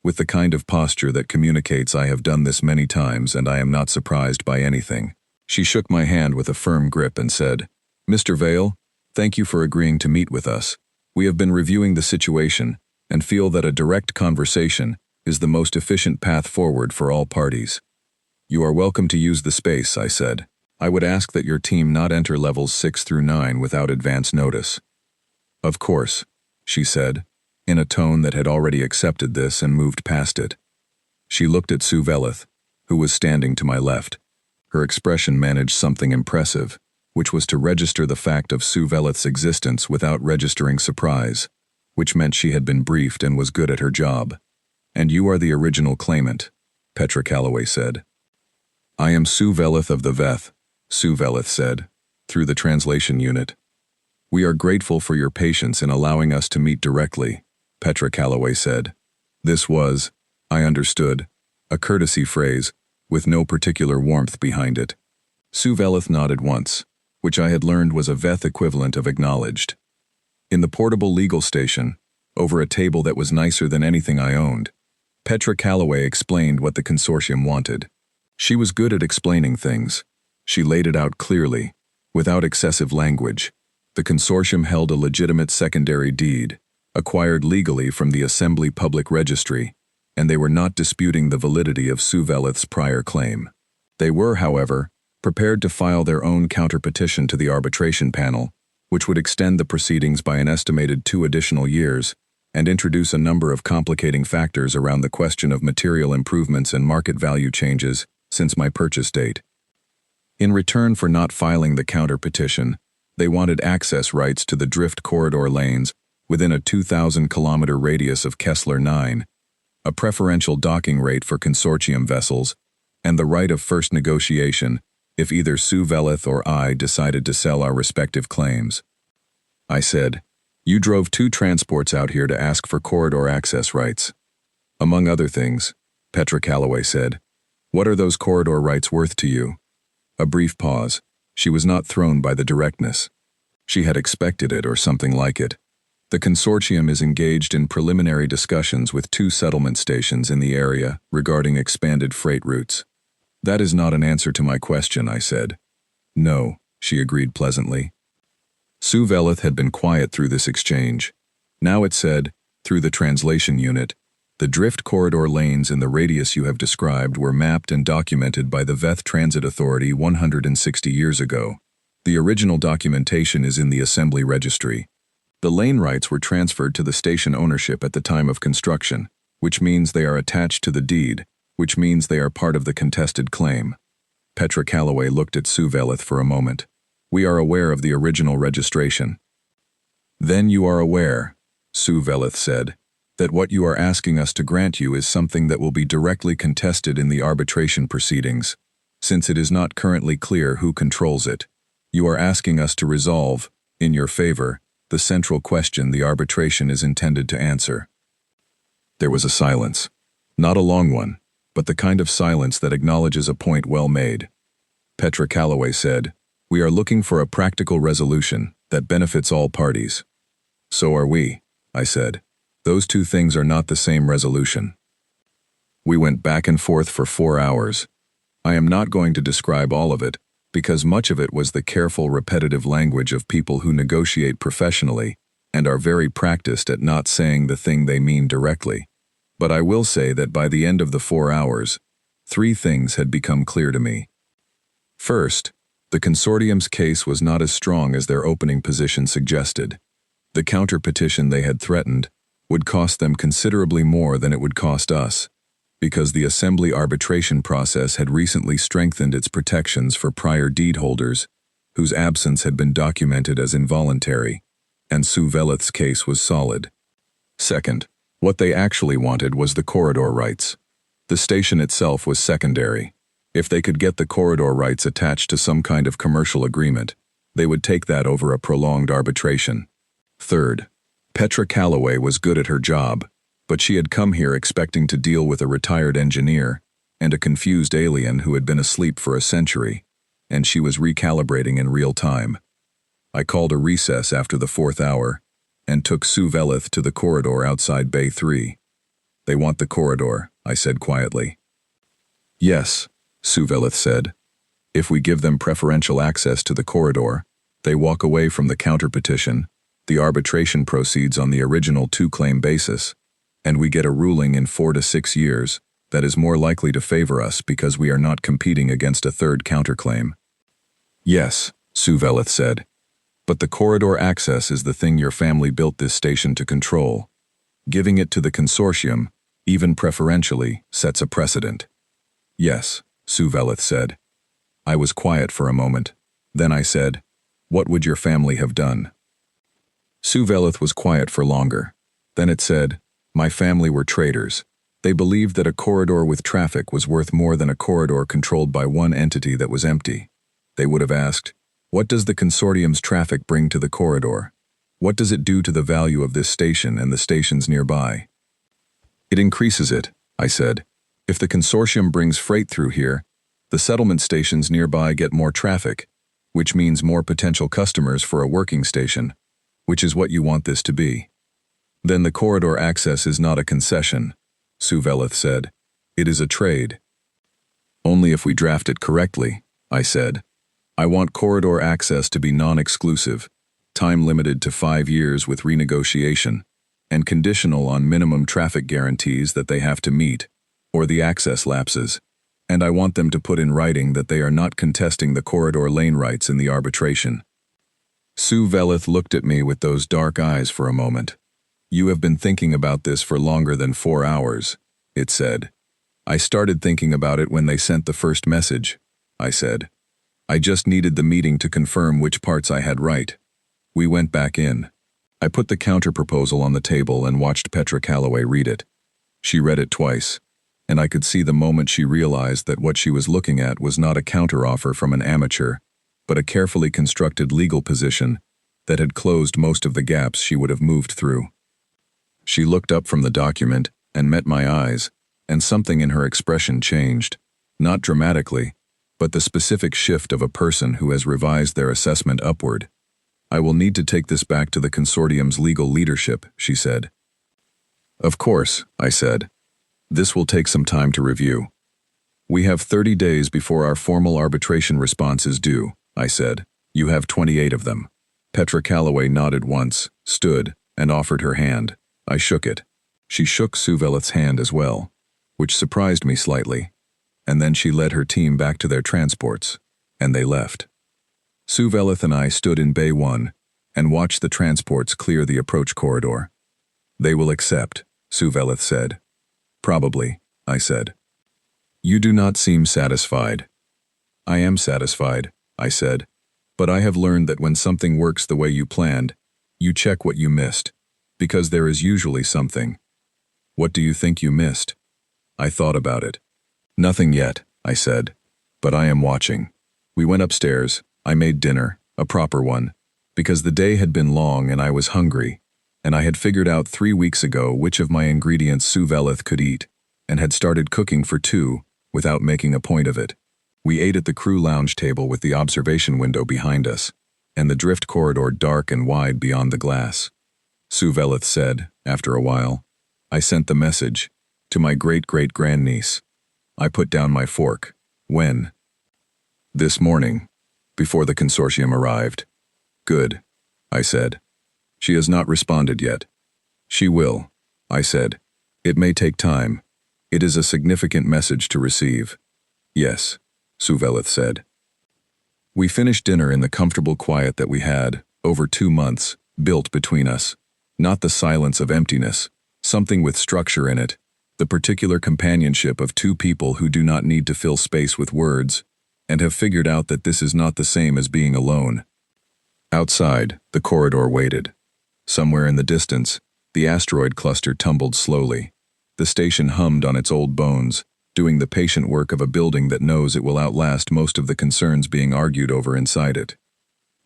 with the kind of posture that communicates I have done this many times and I am not surprised by anything. She shook my hand with a firm grip and said, "Mr. Vale, thank you for agreeing to meet with us. We have been reviewing the situation, and feel that a direct conversation is the most efficient path forward for all parties. You are welcome to use the space, I said. I would ask that your team not enter levels 6 through 9 without advance notice. Of course, she said, in a tone that had already accepted this and moved past it. She looked at Sue Veleth, who was standing to my left. Her expression managed something impressive, which was to register the fact of Sue Veleth's existence without registering surprise, which meant she had been briefed and was good at her job. And you are the original claimant, Petra Calloway said. I am Sue Veleth of the Veth, Sue Veleth said, through the translation unit. We are grateful for your patience in allowing us to meet directly, Petra Calloway said. This was, I understood, a courtesy phrase, with no particular warmth behind it. Sue Veleth nodded once, which I had learned was a Veth equivalent of acknowledged. In the portable legal station, over a table that was nicer than anything I owned, Petra Calloway explained what the consortium wanted. She was good at explaining things. She laid it out clearly, without excessive language. The consortium held a legitimate secondary deed, acquired legally from the Assembly Public Registry, and they were not disputing the validity of Sue Veleth's prior claim. They were, however, prepared to file their own counter-petition to the arbitration panel, which would extend the proceedings by an estimated 2 additional years and introduce a number of complicating factors around the question of material improvements and market value changes since my purchase date. In return for not filing the counter-petition, they wanted access rights to the drift corridor lanes within a 2,000-kilometer radius of Kessler 9, a preferential docking rate for consortium vessels, and the right of first negotiation if either Sue Veleth or I decided to sell our respective claims. I said, you drove 2 transports out here to ask for corridor access rights. Among other things, Petra Calloway said, what are those corridor rights worth to you? A brief pause. She was not thrown by the directness. She had expected it or something like it. The consortium is engaged in preliminary discussions with 2 settlement stations in the area regarding expanded freight routes. That is not an answer to my question, I said. No, she agreed pleasantly. Sue Veleth had been quiet through this exchange. Now it said, through the translation unit, the drift corridor lanes in the radius you have described were mapped and documented by the Veth Transit Authority 160 years ago. The original documentation is in the Assembly Registry. The lane rights were transferred to the station ownership at the time of construction, which means they are attached to the deed, which means they are part of the contested claim. Petra Calloway looked at Sue Veleth for a moment. We are aware of the original registration. Then you are aware, Sue Veleth said, that what you are asking us to grant you is something that will be directly contested in the arbitration proceedings, since it is not currently clear who controls it. You are asking us to resolve, in your favor, the central question the arbitration is intended to answer. There was a silence. Not a long one, but the kind of silence that acknowledges a point well made. Petra Calloway said, we are looking for a practical resolution that benefits all parties. So are we, I said. Those 2 things are not the same resolution. We went back and forth for 4 hours. I am not going to describe all of it, because much of it was the careful, repetitive language of people who negotiate professionally and are very practiced at not saying the thing they mean directly. But I will say that by the end of the 4 hours, 3 things had become clear to me. First, the consortium's case was not as strong as their opening position suggested. The counter-petition they had threatened would cost them considerably more than it would cost us, because the Assembly arbitration process had recently strengthened its protections for prior deed holders, whose absence had been documented as involuntary, and Sue Veleth's case was solid. Second, what they actually wanted was the corridor rights. The station itself was secondary. If they could get the corridor rights attached to some kind of commercial agreement, they would take that over a prolonged arbitration. Third, Petra Calloway was good at her job, but she had come here expecting to deal with a retired engineer and a confused alien who had been asleep for a century, and she was recalibrating in real time. I called a recess after the 4th hour and took Sue Veleth to the corridor outside Bay 3. They want the corridor, I said quietly. Yes, Sue Veleth said. If we give them preferential access to the corridor, they walk away from the counter-petition. The arbitration proceeds on the original 2-claim basis, and we get a ruling in 4 to 6 years that is more likely to favor us because we are not competing against a third counterclaim. Yes, Suvelith said. But the corridor access is the thing your family built this station to control. Giving it to the consortium, even preferentially, sets a precedent. Yes, Suvelith said. I was quiet for a moment. Then I said, what would your family have done? Suvelith was quiet for longer. Then it said, my family were traitors. They believed that a corridor with traffic was worth more than a corridor controlled by one entity that was empty. They would have asked, what does the consortium's traffic bring to the corridor? What does it do to the value of this station and the stations nearby? It increases it, I said. If the consortium brings freight through here, the settlement stations nearby get more traffic, which means more potential customers for a working station, which is what you want this to be. Then the corridor access is not a concession, Suvelith said. It is a trade. Only if we draft it correctly, I said. I want corridor access to be non-exclusive, time-limited to 5 years with renegotiation, and conditional on minimum traffic guarantees that they have to meet, or the access lapses, and I want them to put in writing that they are not contesting the corridor lane rights in the arbitration. Suvelith looked at me with those dark eyes for a moment. You have been thinking about this for longer than 4 hours, it said. I started thinking about it when they sent the first message, I said. I just needed the meeting to confirm which parts I had right. We went back in. I put the counter-proposal on the table and watched Petra Calloway read it. She read it twice, and I could see the moment she realized that what she was looking at was not a counteroffer from an amateur, but a carefully constructed legal position that had closed most of the gaps she would have moved through. She looked up from the document and met my eyes, and something in her expression changed, not dramatically, but the specific shift of a person who has revised their assessment upward. I will need to take this back to the consortium's legal leadership, she said. Of course, I said. This will take some time to review. We have 30 days before our formal arbitration response is due, I said. You have 28 of them. Petra Calloway nodded once, stood, and offered her hand. I shook it. She shook Suvelith's hand as well, which surprised me slightly, and then she led her team back to their transports, and they left. Suvelith and I stood in Bay 1 and watched the transports clear the approach corridor. They will accept, Suvelith said. Probably, I said. You do not seem satisfied. I am satisfied, I said, but I have learned that when something works the way you planned, you check what you missed, because there is usually something. What do you think you missed? I thought about it. Nothing yet, I said, but I am watching. We went upstairs. I made dinner, a proper one, because the day had been long and I was hungry, and I had figured out 3 weeks ago which of my ingredients Suvelith could eat, and had started cooking for 2 without making a point of it. We ate at the crew lounge table with the observation window behind us, and the drift corridor dark and wide beyond the glass. Suvelith said, after a while, I sent the message to my great-great-grandniece. I put down my fork. When? This morning, before the consortium arrived. Good, I said. She has not responded yet. She will, I said. It may take time. It is a significant message to receive. Yes, Suvelith said. We finished dinner in the comfortable quiet that we had, over 2 months, built between us. Not the silence of emptiness, something with structure in it, the particular companionship of 2 people who do not need to fill space with words, and have figured out that this is not the same as being alone. Outside, the corridor waited. Somewhere in the distance, the asteroid cluster tumbled slowly. The station hummed on its old bones, doing the patient work of a building that knows it will outlast most of the concerns being argued over inside it.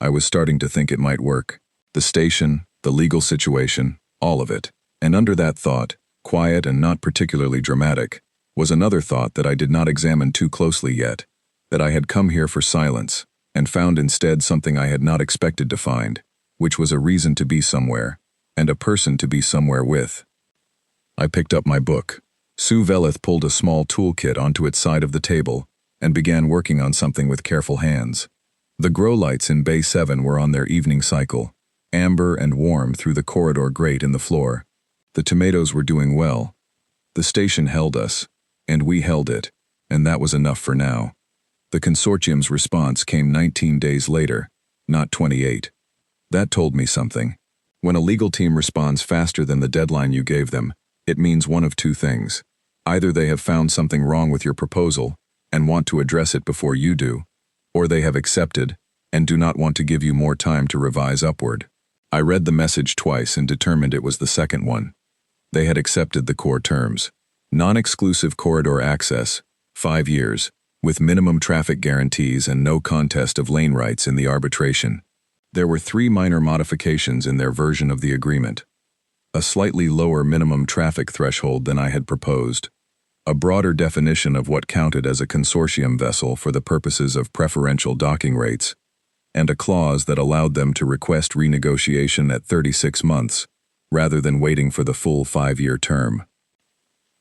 I was starting to think it might work. The station, the legal situation, all of it. And under that thought, quiet and not particularly dramatic, was another thought that I did not examine too closely yet, that I had come here for silence, and found instead something I had not expected to find, which was a reason to be somewhere, and a person to be somewhere with. I picked up my book. Suvelith pulled a small toolkit onto its side of the table and began working on something with careful hands. The grow lights in Bay 7 were on their evening cycle, amber and warm through the corridor grate in the floor. The tomatoes were doing well. The station held us, and we held it, and that was enough for now. The consortium's response came 19 days later, not 28. That told me something. When a legal team responds faster than the deadline you gave them, it means one of two things. Either they have found something wrong with your proposal and want to address it before you do, or they have accepted and do not want to give you more time to revise upward. I read the message twice and determined it was the second one. They had accepted the core terms. Non-exclusive corridor access, 5 years, with minimum traffic guarantees and no contest of lane rights in the arbitration. There were 3 minor modifications in their version of the agreement. A slightly lower minimum traffic threshold than I had proposed, a broader definition of what counted as a consortium vessel for the purposes of preferential docking rates, and a clause that allowed them to request renegotiation at 36 months, rather than waiting for the full 5-year term.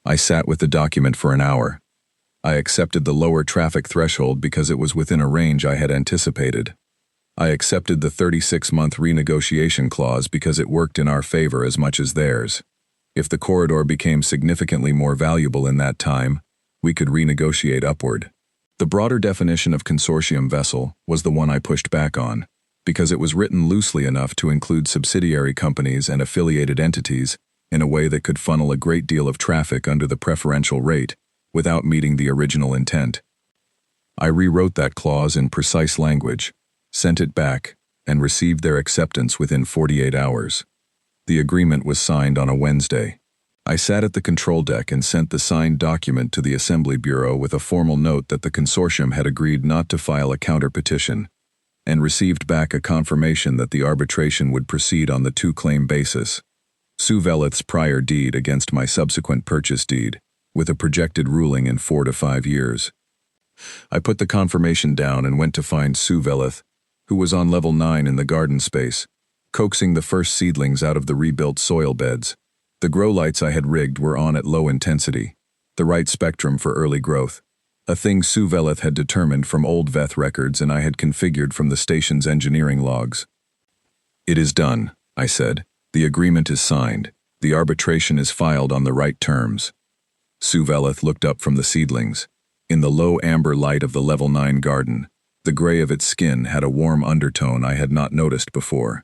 I sat with the document for an hour. I accepted the lower traffic threshold because it was within a range I had anticipated. I accepted the 36-month renegotiation clause because it worked in our favor as much as theirs. If the corridor became significantly more valuable in that time, we could renegotiate upward. The broader definition of consortium vessel was the one I pushed back on, because it was written loosely enough to include subsidiary companies and affiliated entities in a way that could funnel a great deal of traffic under the preferential rate without meeting the original intent. I rewrote that clause in precise language, sent it back, and received their acceptance within 48 hours. The agreement was signed on a Wednesday. I sat at the control deck and sent the signed document to the Assembly Bureau with a formal note that the consortium had agreed not to file a counter-petition, and received back a confirmation that the arbitration would proceed on the 2-claim basis. Sue Veleth's prior deed against my subsequent purchase deed, with a projected ruling in 4 to 5 years. I put the confirmation down and went to find Sue Veleth, who was on level 9 in the garden space, coaxing the first seedlings out of the rebuilt soil beds. The grow lights I had rigged were on at low intensity, the right spectrum for early growth, a thing Sue Veleth had determined from old Veth records and I had configured from the station's engineering logs. "It is done," I said. "The agreement is signed. The arbitration is filed on the right terms." Sue Veleth looked up from the seedlings. In the low amber light of the level 9 garden, the gray of its skin had a warm undertone I had not noticed before.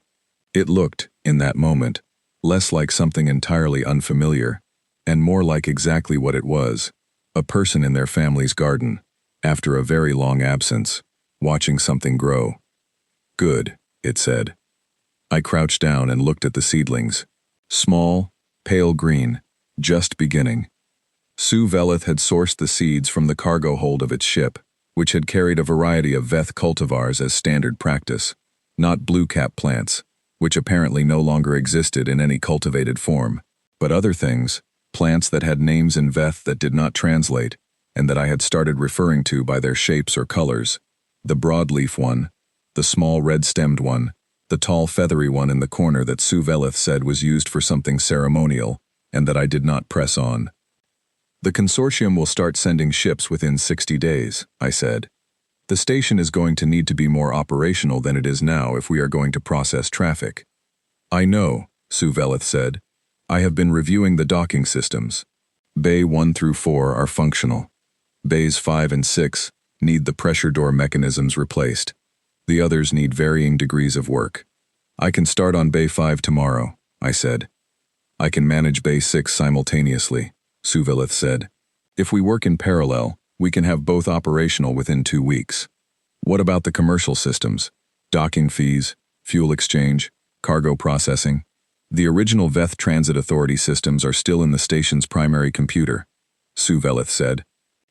It looked, in that moment, less like something entirely unfamiliar, and more like exactly what it was, a person in their family's garden, after a very long absence, watching something grow. "Good," it said. I crouched down and looked at the seedlings. Small, pale green, just beginning. Sue Veleth had sourced the seeds from the cargo hold of its ship, which had carried a variety of Veth cultivars as standard practice, not blue cap plants, which apparently no longer existed in any cultivated form, but other things, plants that had names in Veth that did not translate, and that I had started referring to by their shapes or colors. The broadleaf one, the small red-stemmed one, the tall feathery one in the corner that Sue Veleth said was used for something ceremonial, and that I did not press on. "The consortium will start sending ships within 60 days, I said. "The station is going to need to be more operational than it is now if we are going to process traffic." "I know," Sue Veleth said. "I have been reviewing the docking systems. Bay 1 through 4 are functional. Bays 5 and 6 need the pressure door mechanisms replaced. The others need varying degrees of work. I can start on Bay 5 tomorrow," I said. "I can manage Bay 6 simultaneously," Sue Veleth said. "If we work in parallel, we can have both operational within 2 weeks. What about the commercial systems? Docking fees, fuel exchange, cargo processing? The original Veth Transit Authority systems are still in the station's primary computer," Sue Veleth said.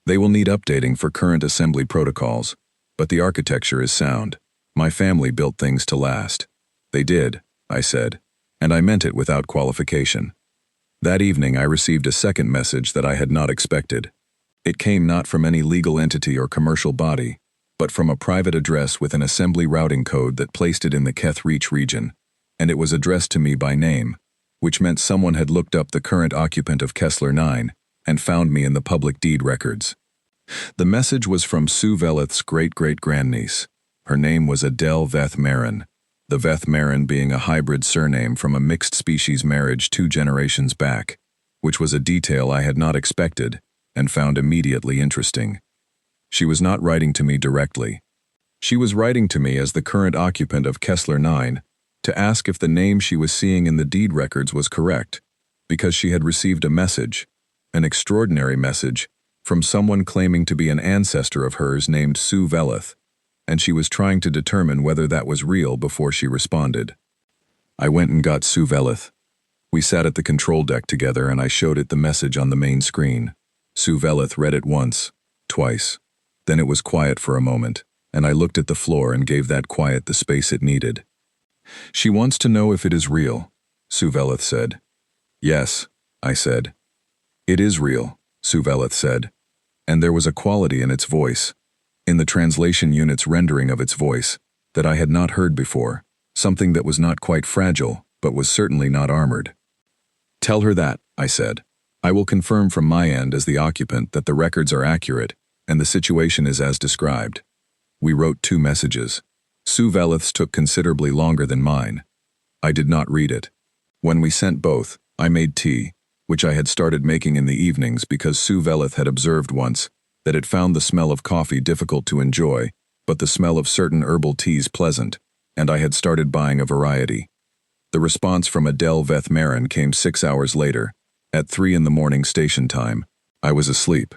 "They will need updating for current assembly protocols, but the architecture is sound. My family built things to last." "They did," I said, and I meant it without qualification. That evening I received a second message that I had not expected. It came not from any legal entity or commercial body, but from a private address with an assembly routing code that placed it in the Keth Reach region, and it was addressed to me by name, which meant someone had looked up the current occupant of Kessler 9 and found me in the public deed records. The message was from Sue Veleth's great-great-grandniece. Her name was Adele Veth Marin, the Veth Marin being a hybrid surname from a mixed-species marriage 2 generations back, which was a detail I had not expected and found immediately interesting. She was not writing to me directly. She was writing to me as the current occupant of Kessler 9 to ask if the name she was seeing in the deed records was correct, because she had received a message, an extraordinary message, from someone claiming to be an ancestor of hers named Sue Veleth, and she was trying to determine whether that was real before she responded. I went and got Sue Veleth. We sat at the control deck together and I showed it the message on the main screen. Sue Veleth read it once, twice. Then it was quiet for a moment, and I looked at the floor and gave that quiet the space it needed. She wants to know if it is real, Sue Veleth said. Yes, I said. It is real, Sue Veleth said. And there was a quality in its voice, in the translation unit's rendering of its voice, that I had not heard before, something that was not quite fragile, but was certainly not armored. Tell her that, I said. I will confirm from my end as the occupant that the records are accurate and the situation is as described. We wrote 2 messages. Sue Veleth's took considerably longer than mine. I did not read it. When we sent both, I made tea, which I had started making in the evenings because Sue Veleth had observed once that it found the smell of coffee difficult to enjoy, but the smell of certain herbal teas pleasant, and I had started buying a variety. The response from Adele Veth Marin came 6 hours later, at 3 in the morning station time. I was asleep.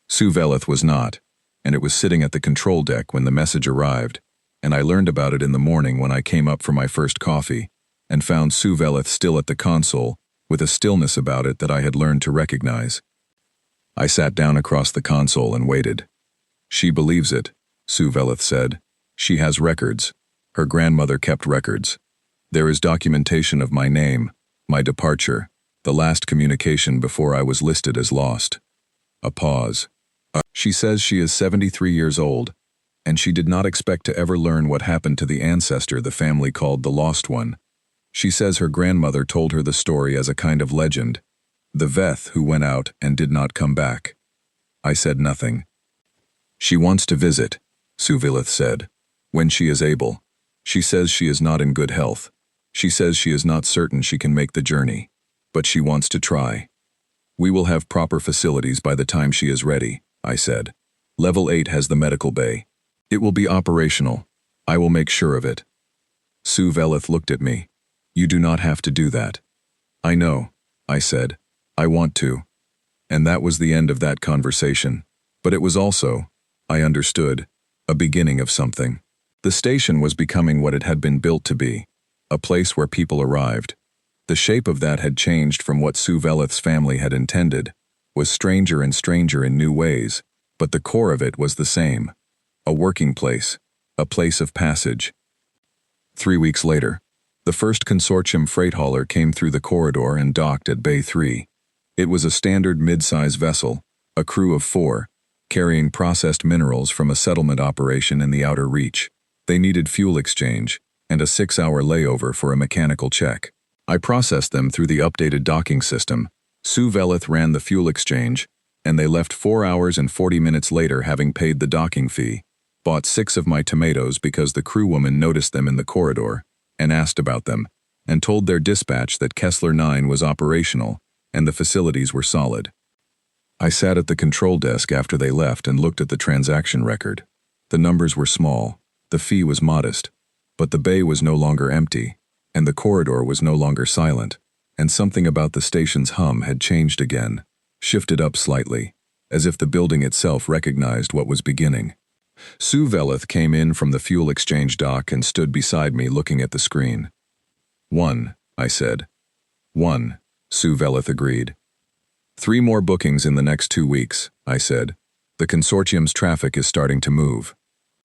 Sue Veleth was not, and it was sitting at the control deck when the message arrived, and I learned about it in the morning when I came up for my first coffee, and found Sue Veleth still at the console, with a stillness about it that I had learned to recognize. I sat down across the console and waited. She believes it, Sue Veleth said. She has records. Her grandmother kept records. There is documentation of my name, my departure, the last communication before I was listed as lost. A pause. She says she is 73 years old, and she did not expect to ever learn what happened to the ancestor the family called the Lost One. She says her grandmother told her the story as a kind of legend, the Veth who went out and did not come back. I said nothing. She wants to visit, Sue Veleth said, when she is able. She says she is not in good health. She says she is not certain she can make the journey, but she wants to try. We will have proper facilities by the time she is ready, I said. Level 8 has the medical bay. It will be operational. I will make sure of it. Sue Veleth looked at me. You do not have to do that. I know, I said. I want to. And that was the end of that conversation. But it was also, I understood, a beginning of something. The station was becoming what it had been built to be, a place where people arrived. The shape of that had changed from what Sue Veleth's family had intended, was stranger and stranger in new ways, but the core of it was the same. A working place, a place of passage. 3 weeks later, the first consortium freight hauler came through the corridor and docked at Bay 3. It was a standard mid-size vessel, a crew of 4, carrying processed minerals from a settlement operation in the outer reach. They needed fuel exchange and a 6-hour layover for a mechanical check. I processed them through the updated docking system. Sue Veleth ran the fuel exchange, and they left 4 hours and 40 minutes later having paid the docking fee, bought 6 of my tomatoes because the crewwoman noticed them in the corridor, and asked about them, and told their dispatch that Kessler 9 was operational and the facilities were solid. I sat at the control desk after they left and looked at the transaction record. The numbers were small, the fee was modest, but the bay was no longer empty, and the corridor was no longer silent, and something about the station's hum had changed again, shifted up slightly, as if the building itself recognized what was beginning. Sue Veleth came in from the fuel exchange dock and stood beside me looking at the screen. 1, I said. 1, Sue Veleth agreed. 3 more bookings in the next 2 weeks, I said. The consortium's traffic is starting to move.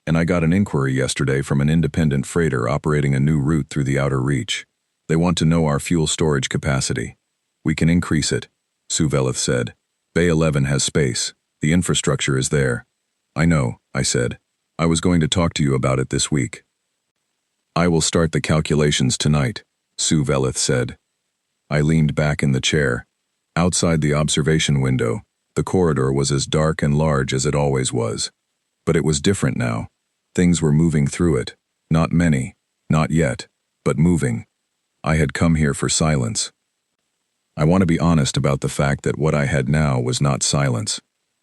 And I got an inquiry yesterday from an independent freighter operating a new route through the outer reach. They want to know our fuel storage capacity. We can increase it, Sue Veleth said. Bay 11 has space. The infrastructure is there. I know, I said. I was going to talk to you about it this week. I will start the calculations tonight, Sue Veleth said. I leaned back in the chair. Outside the observation window, the corridor was as dark and large as it always was. But it was different now. Things were moving through it. Not many, Not yet, but moving. I had come here for silence. I want to be honest about the fact that what I had now was not silence.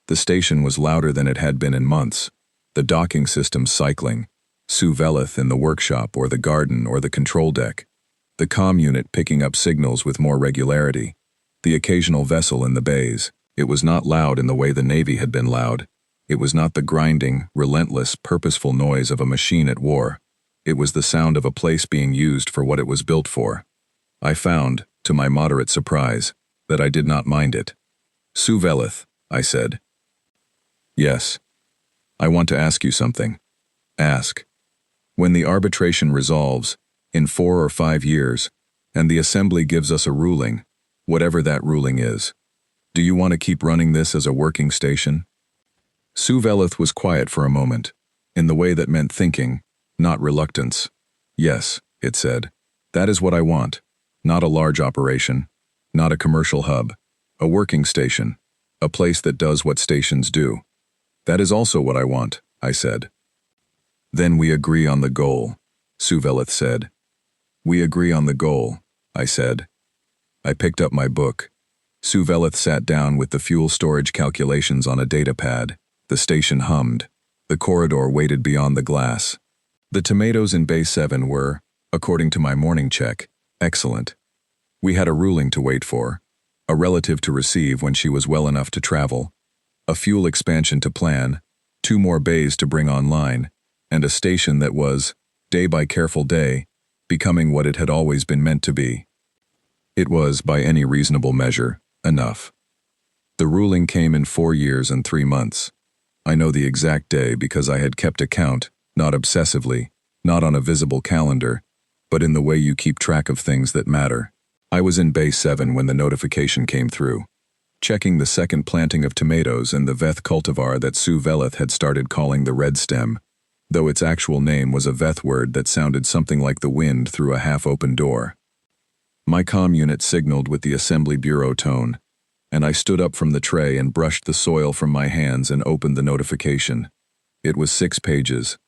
The station was louder than it had been in months. The docking system cycling, Sue Veleth in the workshop or the garden or the control deck. The comm unit picking up signals with more regularity. The occasional vessel in the bays. It was not loud in the way the Navy had been loud. It was not the grinding, relentless, purposeful noise of a machine at war. It was the sound of a place being used for what it was built for. I found, to my moderate surprise, that I did not mind it. Sue Veleth, I said. Yes. I want to ask you something. Ask. When the arbitration resolves, in 4 or 5 years, and the Assembly gives us a ruling, whatever that ruling is, do you want to keep running this as a working station? Sue Veleth was quiet for a moment, in the way that meant thinking, not reluctance. Yes, it said. That is what I want. Not a large operation, not a commercial hub, a working station, a place that does what stations do. That is also what I want, I said. Then we agree on the goal, Sue Veleth said. We agree on the goal, I said. I picked up my book. Sue Veleth sat down with the fuel storage calculations on a data pad. The station hummed. The corridor waited beyond the glass. The tomatoes in Bay 7 were, according to my morning check, excellent. We had a ruling to wait for, a relative to receive when she was well enough to travel, a fuel expansion to plan, 2 more bays to bring online, and a station that was, day by careful day, becoming what it had always been meant to be. It was, by any reasonable measure, enough. The ruling came in 4 years and 3 months. I know the exact day because I had kept account, not obsessively, not on a visible calendar, but in the way you keep track of things that matter. I was in Bay 7 when the notification came through, checking the second planting of tomatoes and the Veth cultivar that Sue Veleth had started calling the red stem, though its actual name was a Veth word that sounded something like the wind through a half-open door. My comm unit signaled with the Assembly Bureau tone, and I stood up from the tray and brushed the soil from my hands and opened the notification. It was 6 pages.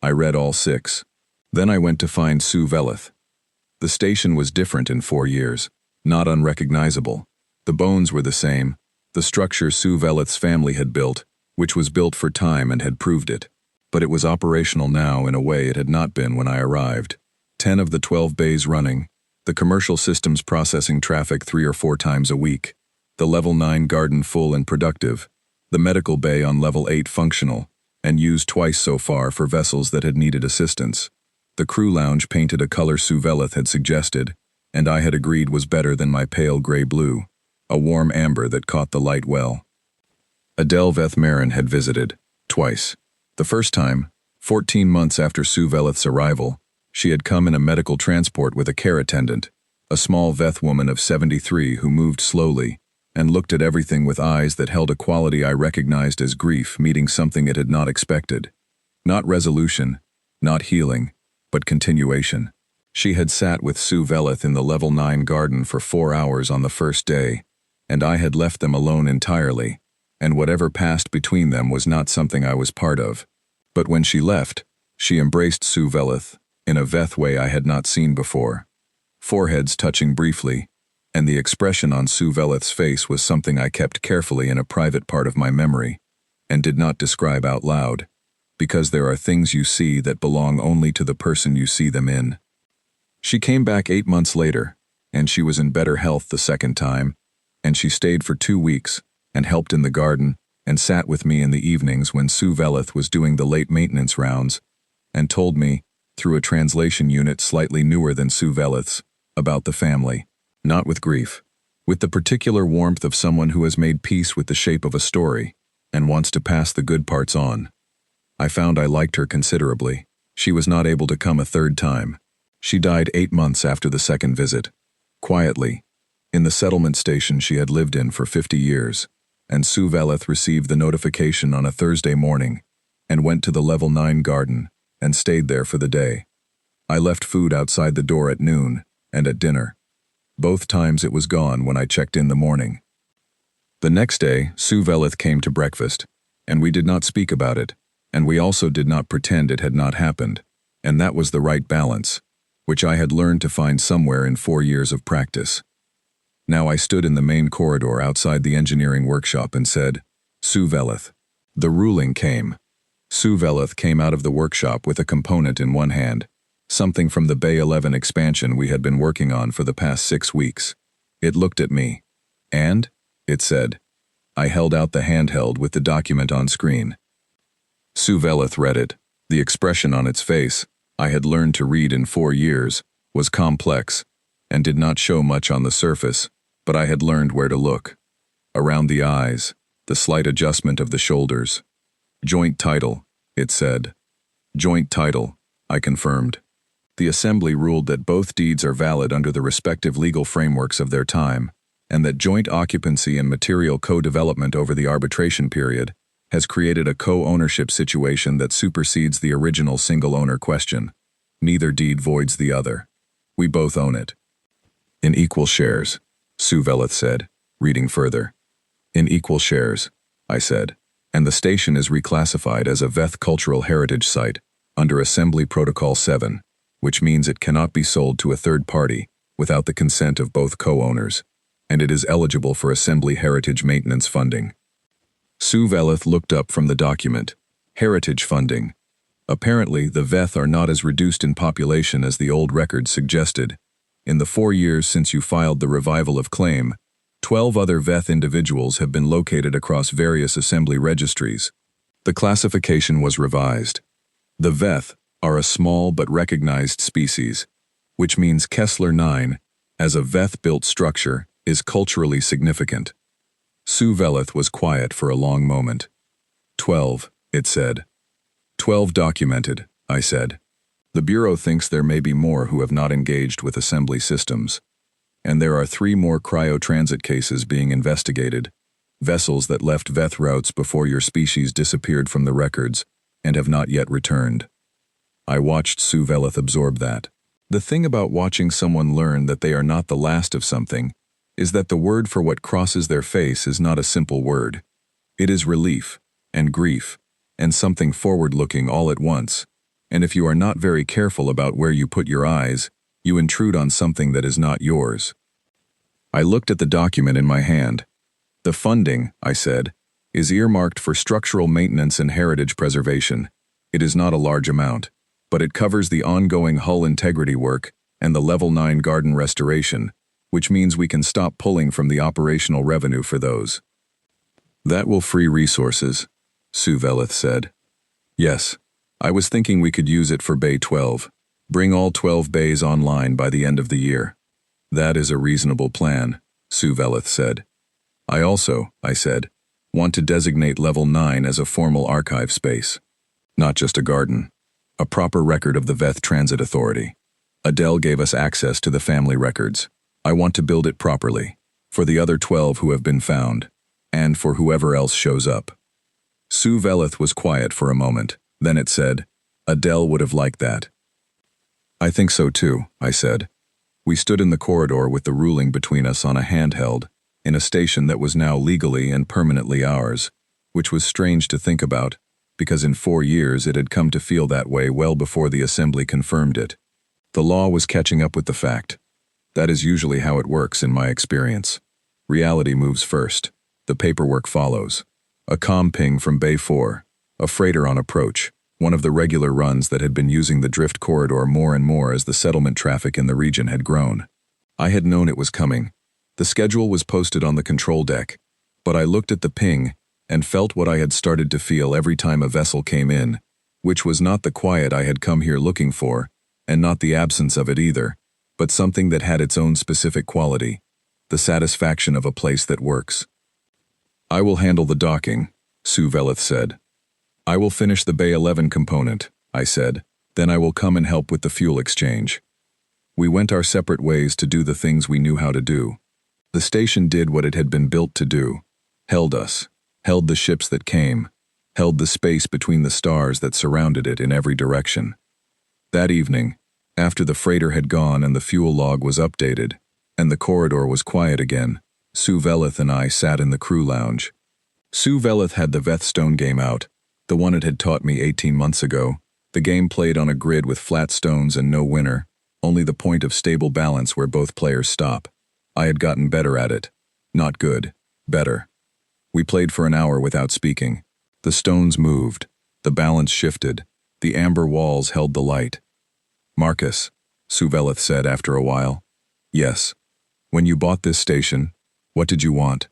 I read all 6. Then I went to find Sue Veleth. The station was different in 4 years, not unrecognizable. The bones were the same, the structure Sue Veleth's family had built, which was built for time and had proved it. But it was operational now in a way it had not been when I arrived. 10 of the 12 bays running, the commercial systems processing traffic 3 or 4 times a week, the Level 9 garden full and productive, the medical bay on Level 8 functional, and used twice so far for vessels that had needed assistance. The crew lounge painted a color Sue Veleth had suggested, and I had agreed was better than my pale gray blue, a warm amber that caught the light well. Adele Veth Marin had visited, twice. The first time, 14 months after Sue Veleth's arrival, she had come in a medical transport with a care attendant, a small Veth woman of 73 who moved slowly and looked at everything with eyes that held a quality I recognized as grief meeting something it had not expected. Not resolution, not healing, but continuation. She had sat with Sue Veleth in the Level 9 garden for 4 hours on the first day, and I had left them alone entirely, and whatever passed between them was not something I was part of. But when she left, she embraced Sue Veleth in a Veth way I had not seen before. Foreheads touching briefly, and the expression on Sue Veleth's face was something I kept carefully in a private part of my memory, and did not describe out loud, because there are things you see that belong only to the person you see them in. She came back 8 months later, and she was in better health the second time, and she stayed for 2 weeks, and helped in the garden, and sat with me in the evenings when Sue Veleth was doing the late maintenance rounds, and told me, through a translation unit slightly newer than Sue Veleth's, about the family. Not with grief, with the particular warmth of someone who has made peace with the shape of a story, and wants to pass the good parts on. I found I liked her considerably. She was not able to come a third time. She died 8 months after the second visit. Quietly, in the settlement station she had lived in for 50 years, and Sue Veleth received the notification on a Thursday morning, and went to the Level 9 garden, and stayed there for the day. I left food outside the door at noon, and at dinner. Both times it was gone when I checked in the morning. The next day, Sue Veleth came to breakfast, and we did not speak about it, and we also did not pretend it had not happened, and that was the right balance, which I had learned to find somewhere in 4 years of practice. Now I stood in the main corridor outside the engineering workshop and said, "Sue Veleth." The ruling came. Sue Veleth came out of the workshop with a component in one hand, something from the Bay 11 expansion we had been working on for the past 6 weeks. It looked at me. "And?" it said. I held out the handheld with the document on screen. Sue Veleth read it. The expression on its face, I had learned to read in 4 years, was complex, and did not show much on the surface, but I had learned where to look. Around the eyes, the slight adjustment of the shoulders. "Joint title," it said. "Joint title," I confirmed. The assembly ruled that both deeds are valid under the respective legal frameworks of their time, and that joint occupancy and material co-development over the arbitration period has created a co-ownership situation that supersedes the original single-owner question. Neither deed voids the other. We both own it. "In equal shares," Sue Veleth said, reading further. "In equal shares," I said, "and the station is reclassified as a VETH Cultural Heritage Site under Assembly Protocol 7, which means it cannot be sold to a third party without the consent of both co-owners, and it is eligible for Assembly Heritage Maintenance Funding." Sue Veleth looked up from the document. Heritage funding. Apparently, the VETH are not as reduced in population as the old records suggested. In the 4 years since you filed the revival of claim, 12 other VETH individuals have been located across various assembly registries. The classification was revised. The VETH are a small but recognized species, which means Kessler 9, as a VETH-built structure, is culturally significant. Sue Veleth was quiet for a long moment. 12, it said. 12 documented, I said. The Bureau thinks there may be more who have not engaged with assembly systems. And there are 3 more cryo-transit cases being investigated, vessels that left VETH routes before your species disappeared from the records and have not yet returned. I watched Sue Veleth absorb that. The thing about watching someone learn that they are not the last of something is that the word for what crosses their face is not a simple word. It is relief, and grief, and something forward-looking all at once, and if you are not very careful about where you put your eyes, you intrude on something that is not yours. I looked at the document in my hand. The funding, I said, is earmarked for structural maintenance and heritage preservation. It is not a large amount, but it covers the ongoing hull integrity work and the Level 9 garden restoration, which means we can stop pulling from the operational revenue for those. That will free resources, Sue Veleth said. Yes, I was thinking we could use it for Bay 12. Bring all 12 bays online by the end of the year. That is a reasonable plan, Sue Veleth said. I also, I said, want to designate Level 9 as a formal archive space. Not just a garden. A proper record of the VETH Transit Authority. Adele gave us access to the family records. I want to build it properly, for the other 12 who have been found, and for whoever else shows up. Sue Veleth was quiet for a moment, then it said, Adele would have liked that. I think so too, I said. We stood in the corridor with the ruling between us on a handheld, in a station that was now legally and permanently ours, which was strange to think about, because in 4 years it had come to feel that way well before the assembly confirmed it. The law was catching up with the fact. That is usually how it works in my experience. Reality moves first. The paperwork follows. A comm ping from Bay 4, a freighter on approach, one of the regular runs that had been using the drift corridor more and more as the settlement traffic in the region had grown. I had known it was coming. The schedule was posted on the control deck, but I looked at the ping and felt what I had started to feel every time a vessel came in, which was not the quiet I had come here looking for, and not the absence of it either, but something that had its own specific quality, the satisfaction of a place that works. I will handle the docking, Sue Veleth said. I will finish the Bay 11 component, I said, then I will come and help with the fuel exchange. We went our separate ways to do the things we knew how to do. The station did what it had been built to do, held us, held the ships that came, held the space between the stars that surrounded it in every direction. That evening, after the freighter had gone and the fuel log was updated, and the corridor was quiet again, Sue Veleth and I sat in the crew lounge. Sue Veleth had the VETH Stone game out, the one it had taught me 18 months ago, the game played on a grid with flat stones and no winner, only the point of stable balance where both players stop. I had gotten better at it. Not good. Better. We played for an hour without speaking. The stones moved. The balance shifted. The amber walls held the light. "Marcus," Suvelith said after a while. "Yes. When you bought this station, what did you want?"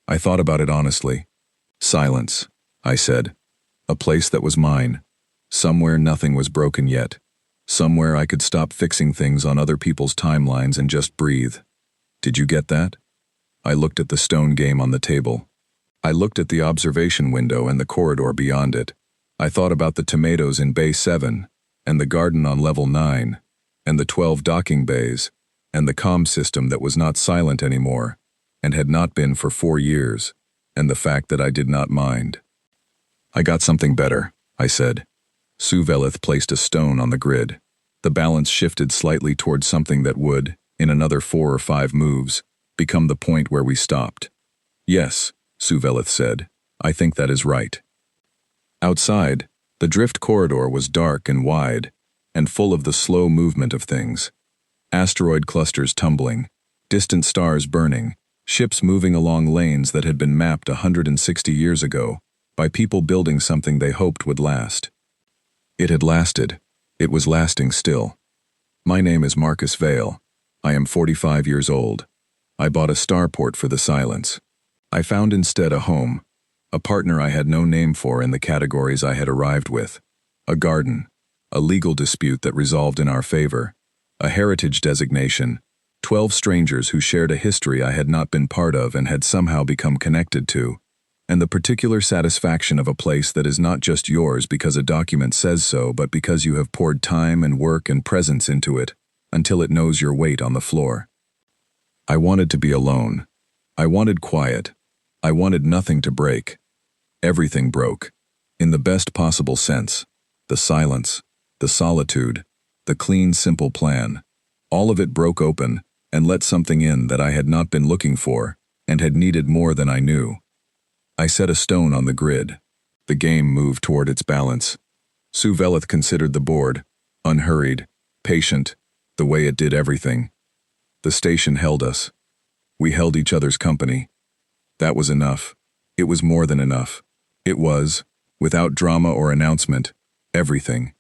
I thought about it honestly. "Silence," I said. "A place that was mine. Somewhere nothing was broken yet. Somewhere I could stop fixing things on other people's timelines and just breathe. Did you get that?" I looked at the stone game on the table. I looked at the observation window and the corridor beyond it. I thought about the tomatoes in Bay 7, and the garden on Level 9, and the 12 docking bays, and the comm system that was not silent anymore, and had not been for 4 years, and the fact that I did not mind. "I got something better," I said. Suvelith placed a stone on the grid. The balance shifted slightly towards something that would, in another 4 or 5 moves, become the point where we stopped. "Yes," Suvelith said, "I think that is right." Outside, the drift corridor was dark and wide, and full of the slow movement of things. Asteroid clusters tumbling, distant stars burning, ships moving along lanes that had been mapped 160 years ago, by people building something they hoped would last. It had lasted. It was lasting still. My name is Marcus Vale. I am 45 years old. I bought a starport for the silence. I found instead a home, a partner I had no name for in the categories I had arrived with, a garden, a legal dispute that resolved in our favor, a heritage designation, 12 strangers who shared a history I had not been part of and had somehow become connected to, and the particular satisfaction of a place that is not just yours because a document says so, but because you have poured time and work and presence into it until it knows your weight on the floor. I wanted to be alone. I wanted quiet. I wanted nothing to break. Everything broke, in the best possible sense. The silence, the solitude, the clean, simple plan. All of it broke open and let something in that I had not been looking for and had needed more than I knew. I set a stone on the grid. The game moved toward its balance. Suvelith considered the board, unhurried, patient, the way it did everything. The station held us. We held each other's company. That was enough. It was more than enough. It was, without drama or announcement, everything.